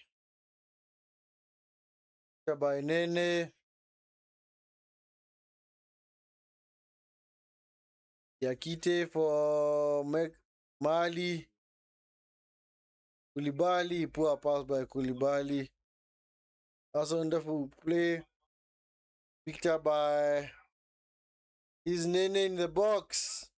By Nene. Yakite for Mali. Koulibaly, poor pass by Koulibaly. Also wonderful play. Picked up by his Nene in the box.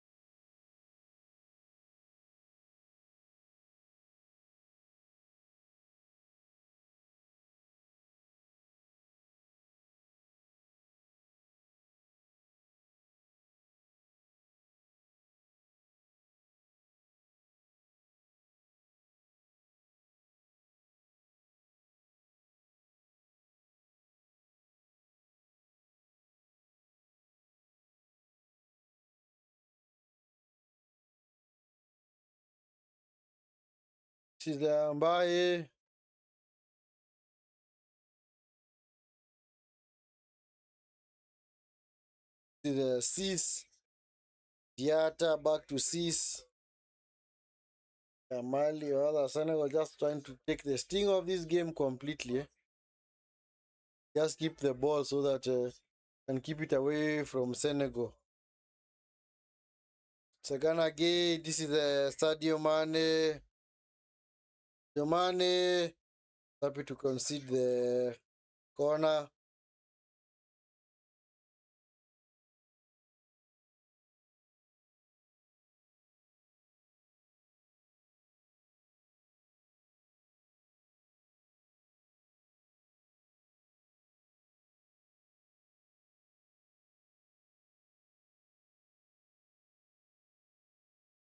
This is the Mbaye. This is the Cis. Diata back to Cis. Mali or other Senegal just trying to take the sting of this game completely. Just keep the ball so that can keep it away from Senegal. Second again, this is the Sadio Mane. Mane happy to concede the corner.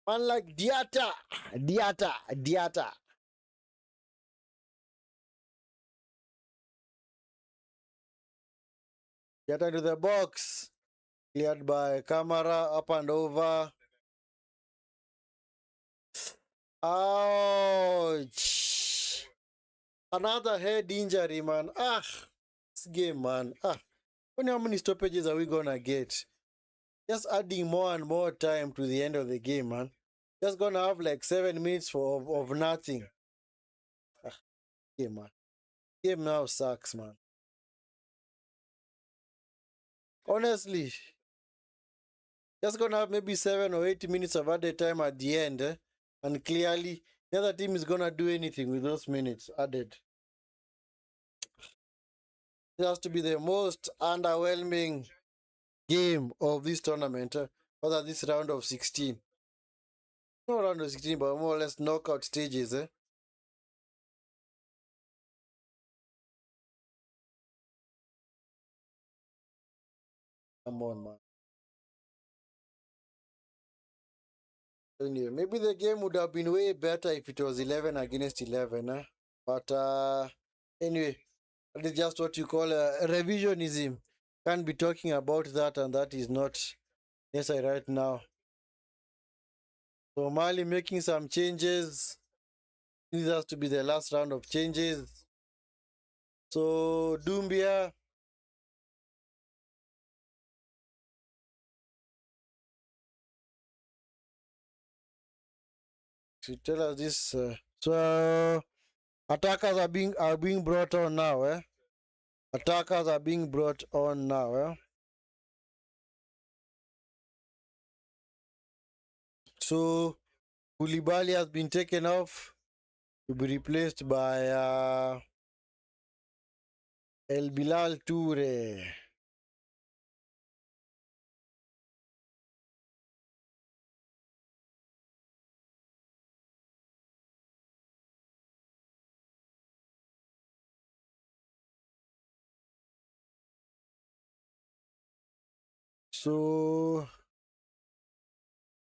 Man like Diata. Diata. Diata to the box. Cleared by Camara, up and over. Ouch. Another head injury, man. This game, man. Wonder how many stoppages are we gonna get? Just adding more and more time to the end of the game, man. Just gonna have like 7 minutes of nothing. Game, man. Game now sucks, man. Honestly, just gonna have maybe 7 or 8 minutes of added time at the end, and clearly the other team is gonna do anything with those minutes added. It has to be the most underwhelming game of this tournament, other this round of 16. Not round of 16, but more or less knockout stages. Come on, man. Anyway, maybe the game would have been way better if it was 11 against 11. But anyway, that is just what you call revisionism. Can't be talking about that, and that is not necessary right now. So Mali making some changes. This has to be the last round of changes. So Dumbia. To tell us this. So attackers are being brought on now. Attackers are being brought on now. So Koulibaly has been taken off to be replaced by El Bilal Toure. So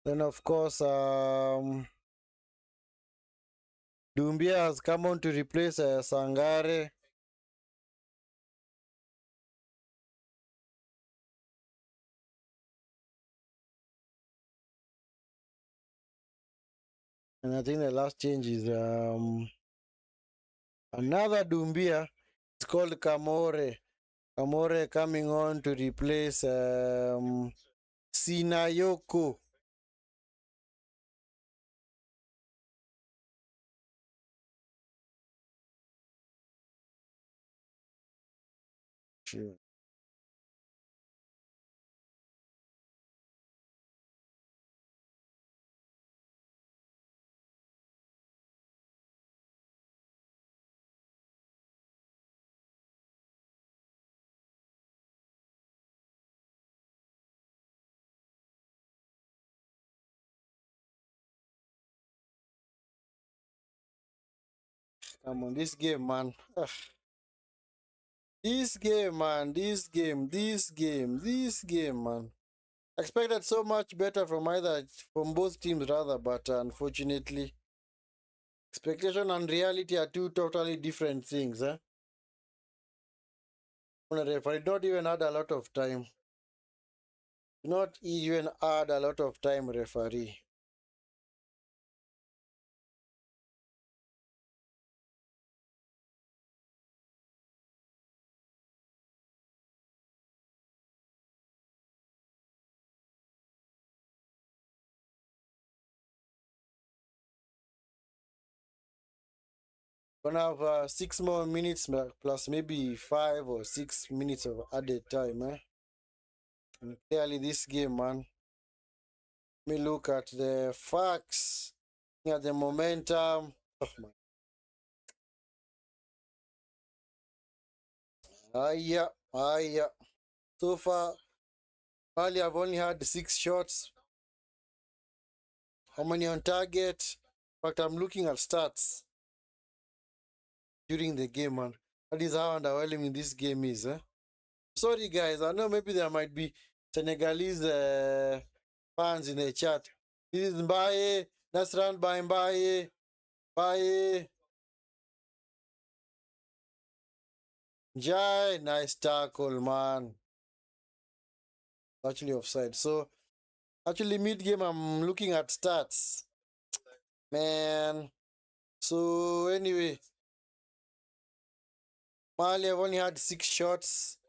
then of course Dumbia has come on to replace Sangare. And I think the last change is another Dumbia. It's called Kamore. Kamore coming on to replace Sinayoko. Sure. Come on, this game, man. This game, man. This game, man. Expected so much better from both teams rather, but unfortunately, expectation and reality are two totally different things. On a referee, not even add a lot of time. Not even add a lot of time, referee. Gonna have 6 more minutes plus maybe 5 or 6 minutes of added time. And clearly, this game, man. Let me look at the facts, at the momentum. Oh my. Yeah, yeah. So far, Mali have only had 6 shots. How many on target? In fact, I'm looking at stats during the game, man. That is how underwhelming this game is. Sorry, guys. I know maybe there might be Senegalese fans in the chat. This is Mbaye. That's run by Mbaye. Mbaye. Jai. Nice tackle, man. Actually offside. So, actually, mid game, I'm looking at stats. Man. So, anyway, Mali have only had 6 shots,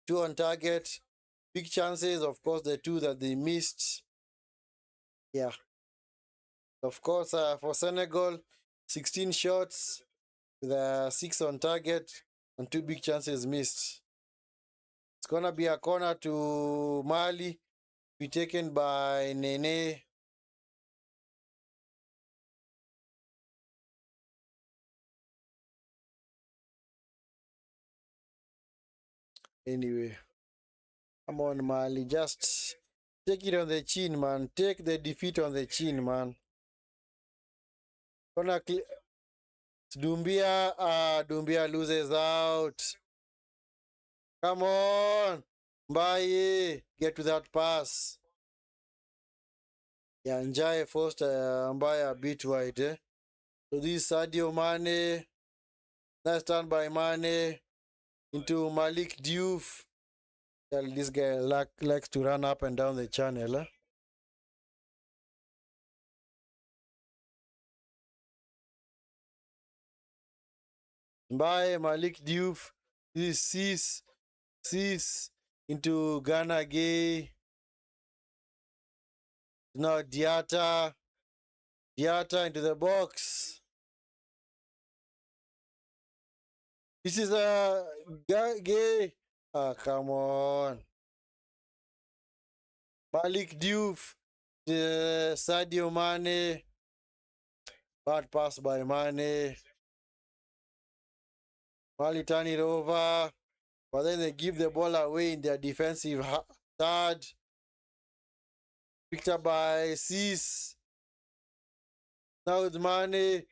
2 on target. Big chances, of course, the 2 that they missed. Yeah. Of course, for Senegal, 16 shots with 6 on target and 2 big chances missed. It's going to be a corner to Mali, be taken by Nene. Anyway, come on, Mali. Just take it on the chin, man. Take the defeat on the chin, man. Gonna Dumbia. Dumbia loses out. Come on. Mbaye. Get to that pass. Yeah, Njai forced Mbaye a bit wide. So this Sadio Mane. Nice turn by Mane into Malik Diouf. Well, this guy likes to run up and down the channel. By Malik Diouf. This is Sis into Ghana Gay. Now Diata. Diata into the box. This is a Gay. Come on. Malik Diouf. Sadio Mane. Bad pass by Mane. Mali turn it over. But then they give the ball away in their defensive third. Picked up by Cis. Now it's Mane.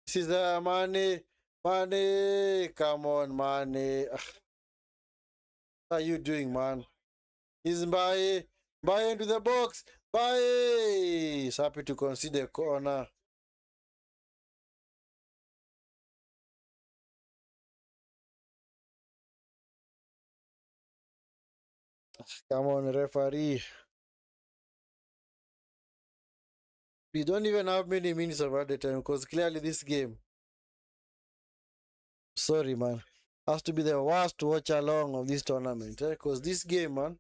This is Mane. Mane. Come on, Mane. What are you doing, man? He's Mbaye. Mbaye into the box. Mbaye is happy to concede a corner. Come on, referee. We don't even have many minutes of added time because clearly this game, sorry, man, has to be the worst watch along of this tournament. Because this game, man,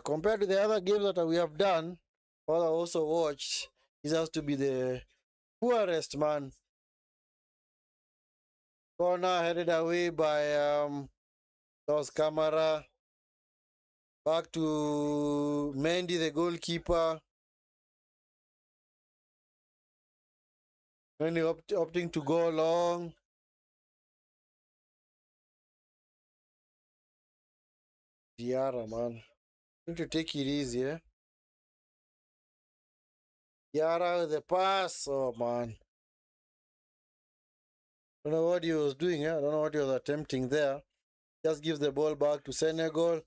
compared to the other games that we have done, or I also watched, this has to be the poorest, man. Corner headed away by Los Camara. Back to Mendy, the goalkeeper. Mendy opting to go long. Diarra, man. Need to take it easy, eh? Diarra with the pass. Oh, man. Don't know what he was doing, eh? I don't know what he was attempting there. Just gives the ball back to Senegal.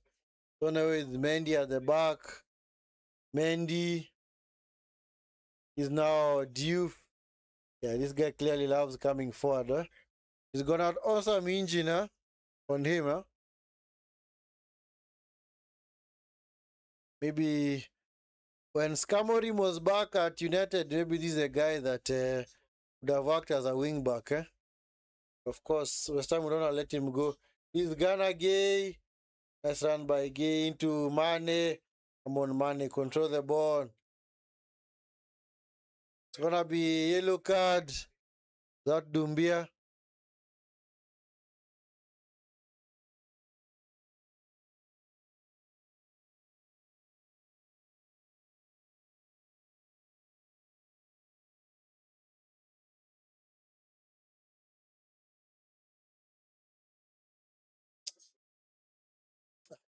Turn away with Mendy at the back. Mendy is now Diouf. Yeah, this guy clearly loves coming forward. Huh? He's got an awesome engine on him. Huh? Maybe when Scamorim was back at United, maybe this is a guy that would have worked as a wing back. Eh? Of course, West Ham would not let him go. He's Ghana Gay. Nice run by Gay into Mane. Come on, Mane, control the ball. It's gonna be yellow card. That Dumbia.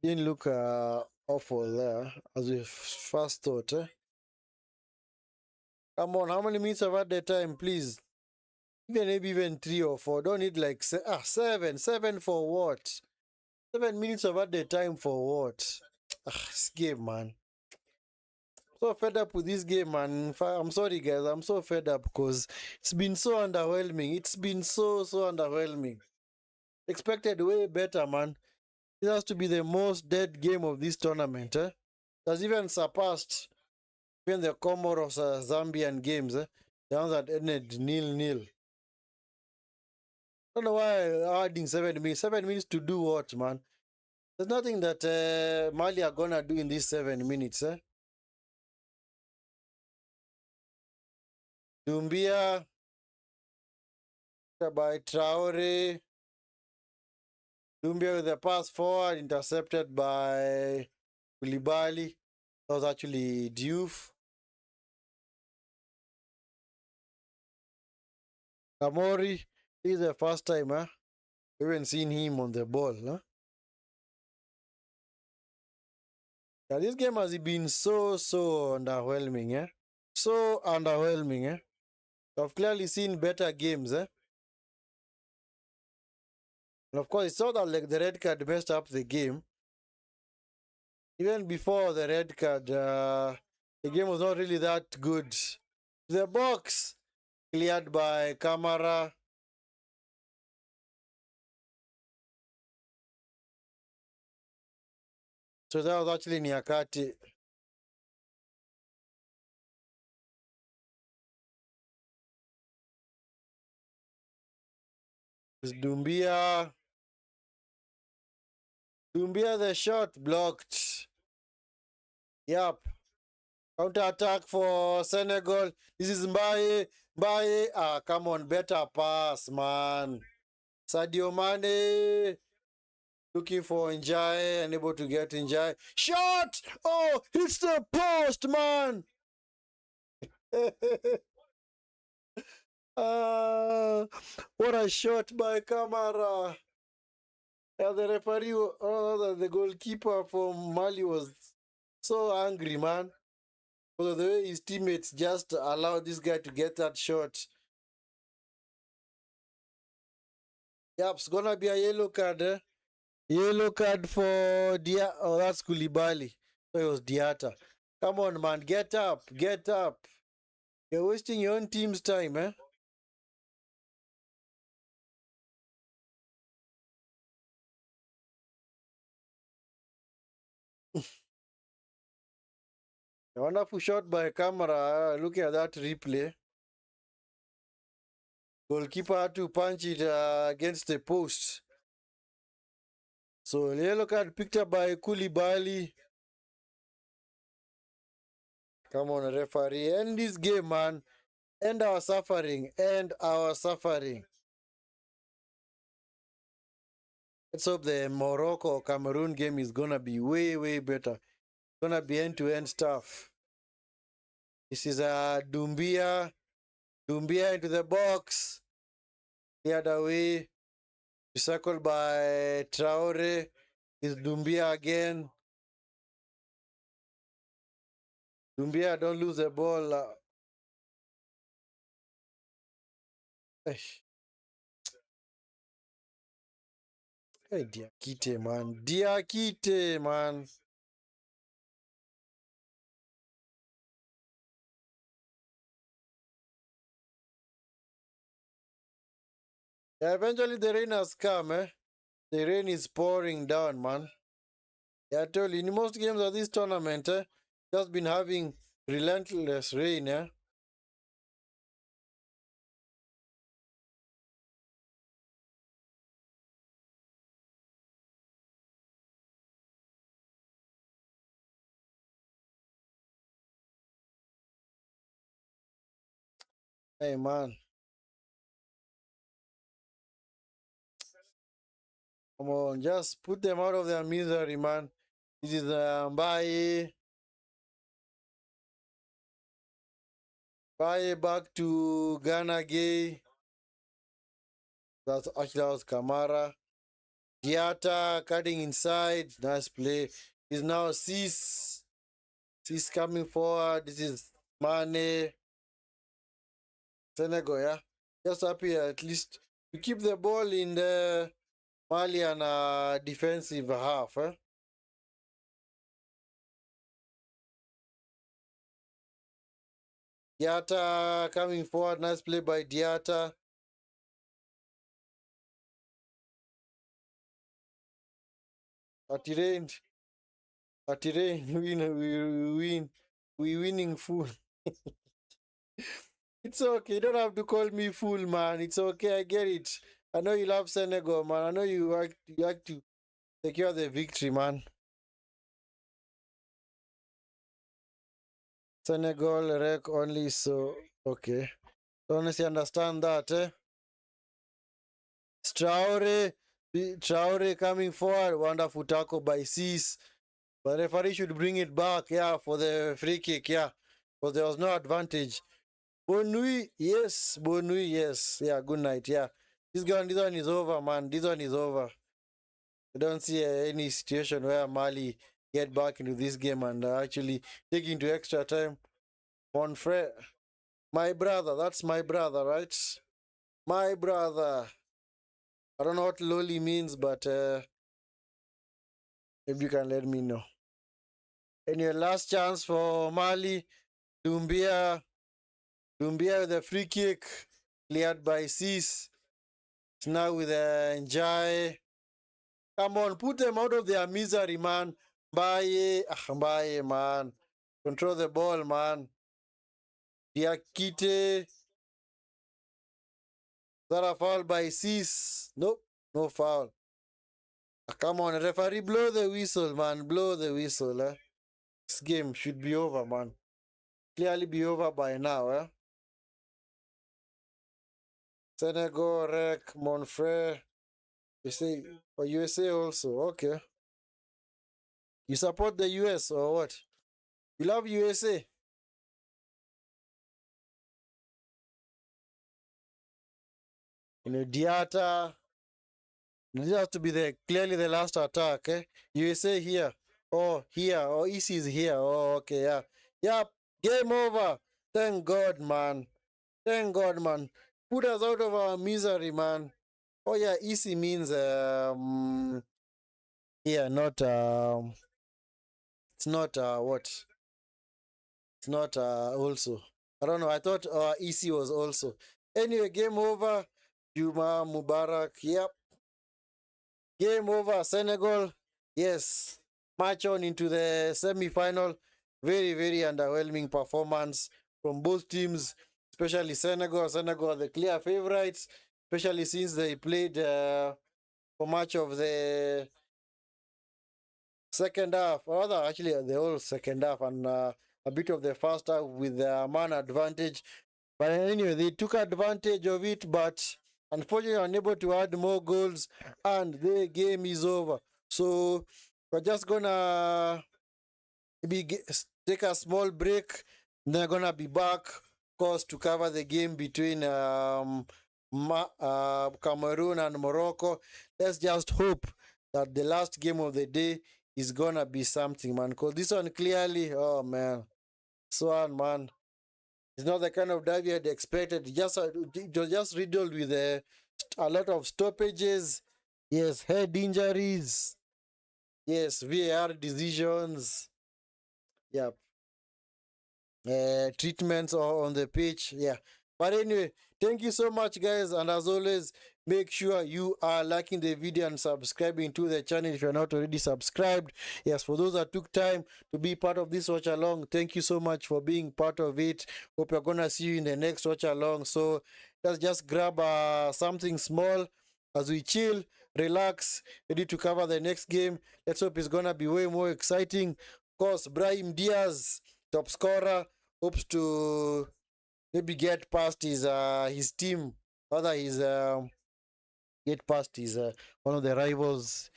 Didn't look awful there as we first thought. Eh? Come on, how many minutes have had the time, please? Maybe even 3 or 4. Don't need like seven. 7 for what? 7 minutes of at the time for what? This game, man. So fed up with this game, man. I'm sorry, guys. I'm so fed up because it's been so underwhelming. It's been so underwhelming. Expected way better, man. This has to be the most dead game of this tournament. Eh? It has even surpassed even the Comoros Zambian games. Eh? The ones that ended 0-0. Don't know why adding 7 minutes. 7 minutes to do what, man? There's nothing that Mali are gonna do in these 7 minutes. Eh? Dumbia by Traore. Dumbia with the pass forward, intercepted by Koulibaly. That was actually Diouf. Kamori, this is the first time, huh? We haven't seen him on the ball, huh? Yeah, this game has been so underwhelming, eh? So underwhelming, eh? I've clearly seen better games, eh? And of course, it's not that like the red card messed up the game. Even before the red card, the game was not really that good. The box cleared by Camara. So that was actually Nyakati. It's Dumbia. Dumbia, the shot blocked. Yep. Counter attack for Senegal. This is Mbaye. Mbaye. Come on. Better pass, man. Sadio Mane. Looking for Njai. Unable to get Njai. Shot! Oh, hits the post, man. What a shot by Camara. Yeah, the referee, the goalkeeper from Mali was so angry, man. Because the way his teammates just allowed this guy to get that shot. Yep, it's gonna be a yellow card, eh? Yellow card for Dia. Oh, that's Koulibaly. So it was Diata. Come on, man. Get up. Get up. You're wasting your own team's time, eh? A wonderful shot by camera. Looking at that replay. Goalkeeper had to punch it against the post. So yellow card picked up by Koulibaly. Come on, referee. End this game, man. End our suffering. End our suffering. Let's hope the Morocco Cameroon game is gonna be way, way better. Gonna be end-to-end stuff. This is a Dumbia. Dumbia into the box. The other way. Circled by Traore. Is Dumbia again. Dumbia, don't lose the ball. Hey, Diakite, man. Diakite, man. Yeah, eventually the rain has come, eh? The rain is pouring down, man. Yeah, I told you, in most games of this tournament, just been having relentless rain, eh? Hey, man. Come on, just put them out of their misery, man. This is Mbaye. Mbaye back to Ghana Gay. That's actually that was Kamara. Diata cutting inside. Nice play. Is now Cis. Cis coming forward. This is Mane. Senegal, yeah. Just happy at least to keep the ball in the Malian defensive half. Eh? Diata coming forward. Nice play by Diata. At it rained. At it rained. We win. We winning full. It's okay. You don't have to call me fool, man. It's okay. I get it. I know you love Senegal, man. I know you like to secure the victory, man. Senegal rec only, so okay. Honestly, understand that, eh? Traore coming forward. Wonderful tackle by Cis. But referee should bring it back, yeah, for the free kick, yeah. Because there was no advantage. Bonui, yes. Bonui, yes. Yeah, good night, yeah. This one is over, man. This one is over. I don't see any situation where Mali get back into this game and actually take into extra time. Monfre, my brother, that's my brother, right? My brother. I don't know what loli means, but maybe you can let me know. And your last chance for Mali, Dumbia. Dumbia with a free kick, cleared by Cis. Now with Njai. Come on, put them out of their misery, man. Mbaye, man. Control the ball, man. Diakite. Is that a foul by Cis? Nope, no foul. Come on, referee, blow the whistle, man. Blow the whistle, eh? This game should be over, man. Clearly be over by now, eh? Senegal, Rec, Monfrere. You say, or USA also, okay. You support the US or what? You love USA? You know, Diata. This has to be the clearly the last attack. Eh? USA here. Oh, here. Oh, EC is here. Oh, okay, yeah. Yep. Game over. Thank God, man. Thank God, man. Put us out of our misery, man. Oh yeah, EC means yeah, not it's not what? It's not also. I don't know. I thought EC was also. Anyway, game over. Juma Mubarak. Yep. Game over. Senegal. Yes. March on into the semi-final. Very, very underwhelming performance from both teams, especially Senegal. Senegal are the clear favorites, especially since they played for much of the second half, rather actually the whole second half and a bit of the first half with the man advantage. But anyway, they took advantage of it, but unfortunately unable to add more goals and the game is over. So we're just gonna take a small break. They're gonna be back, of course, to cover the game between Cameroon and Morocco. Let's just hope that the last game of the day is gonna be something, man. Cause this one clearly, oh man, this one, man, it's not the kind of derby I'd expected. It was just riddled with a lot of stoppages. Yes, head injuries. Yes, VAR decisions. Yeah, treatments on the pitch. Yeah. But anyway, thank you so much, guys. And as always, make sure you are liking the video and subscribing to the channel if you're not already subscribed. Yes, for those that took time to be part of this watch along, thank you so much for being part of it. Hope you're gonna see you in the next watch along. So let's just grab something small as we chill, relax, ready to cover the next game. Let's hope it's gonna be way more exciting. Of course, Brahim Diaz, top scorer, hopes to maybe get past his team, other his get past his one of the rivals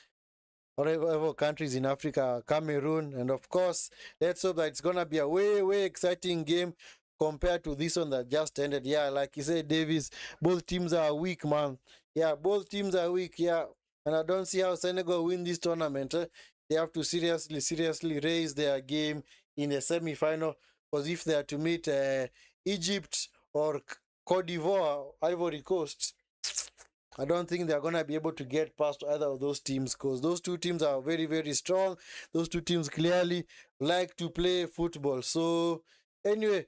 or rival countries in Africa, Cameroon, and of course, let's hope that it's gonna be a way exciting game compared to this one that just ended. Yeah, like you said, Davis, both teams are weak, man. Yeah, both teams are weak. Yeah, and I don't see how Senegal win this tournament. They have to seriously raise their game in the semi-final because if they are to meet Egypt or Cote d'Ivoire, Ivory Coast, I don't think they're going to be able to get past either of those teams because those two teams are very strong. Those two teams clearly like to play football. So, anyway,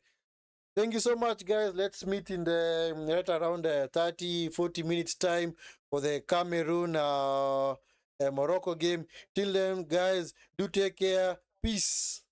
thank you so much, guys. Let's meet in the right around 30-40 minutes time for the Cameroon Morocco game. Till then, guys, do take care. Peace.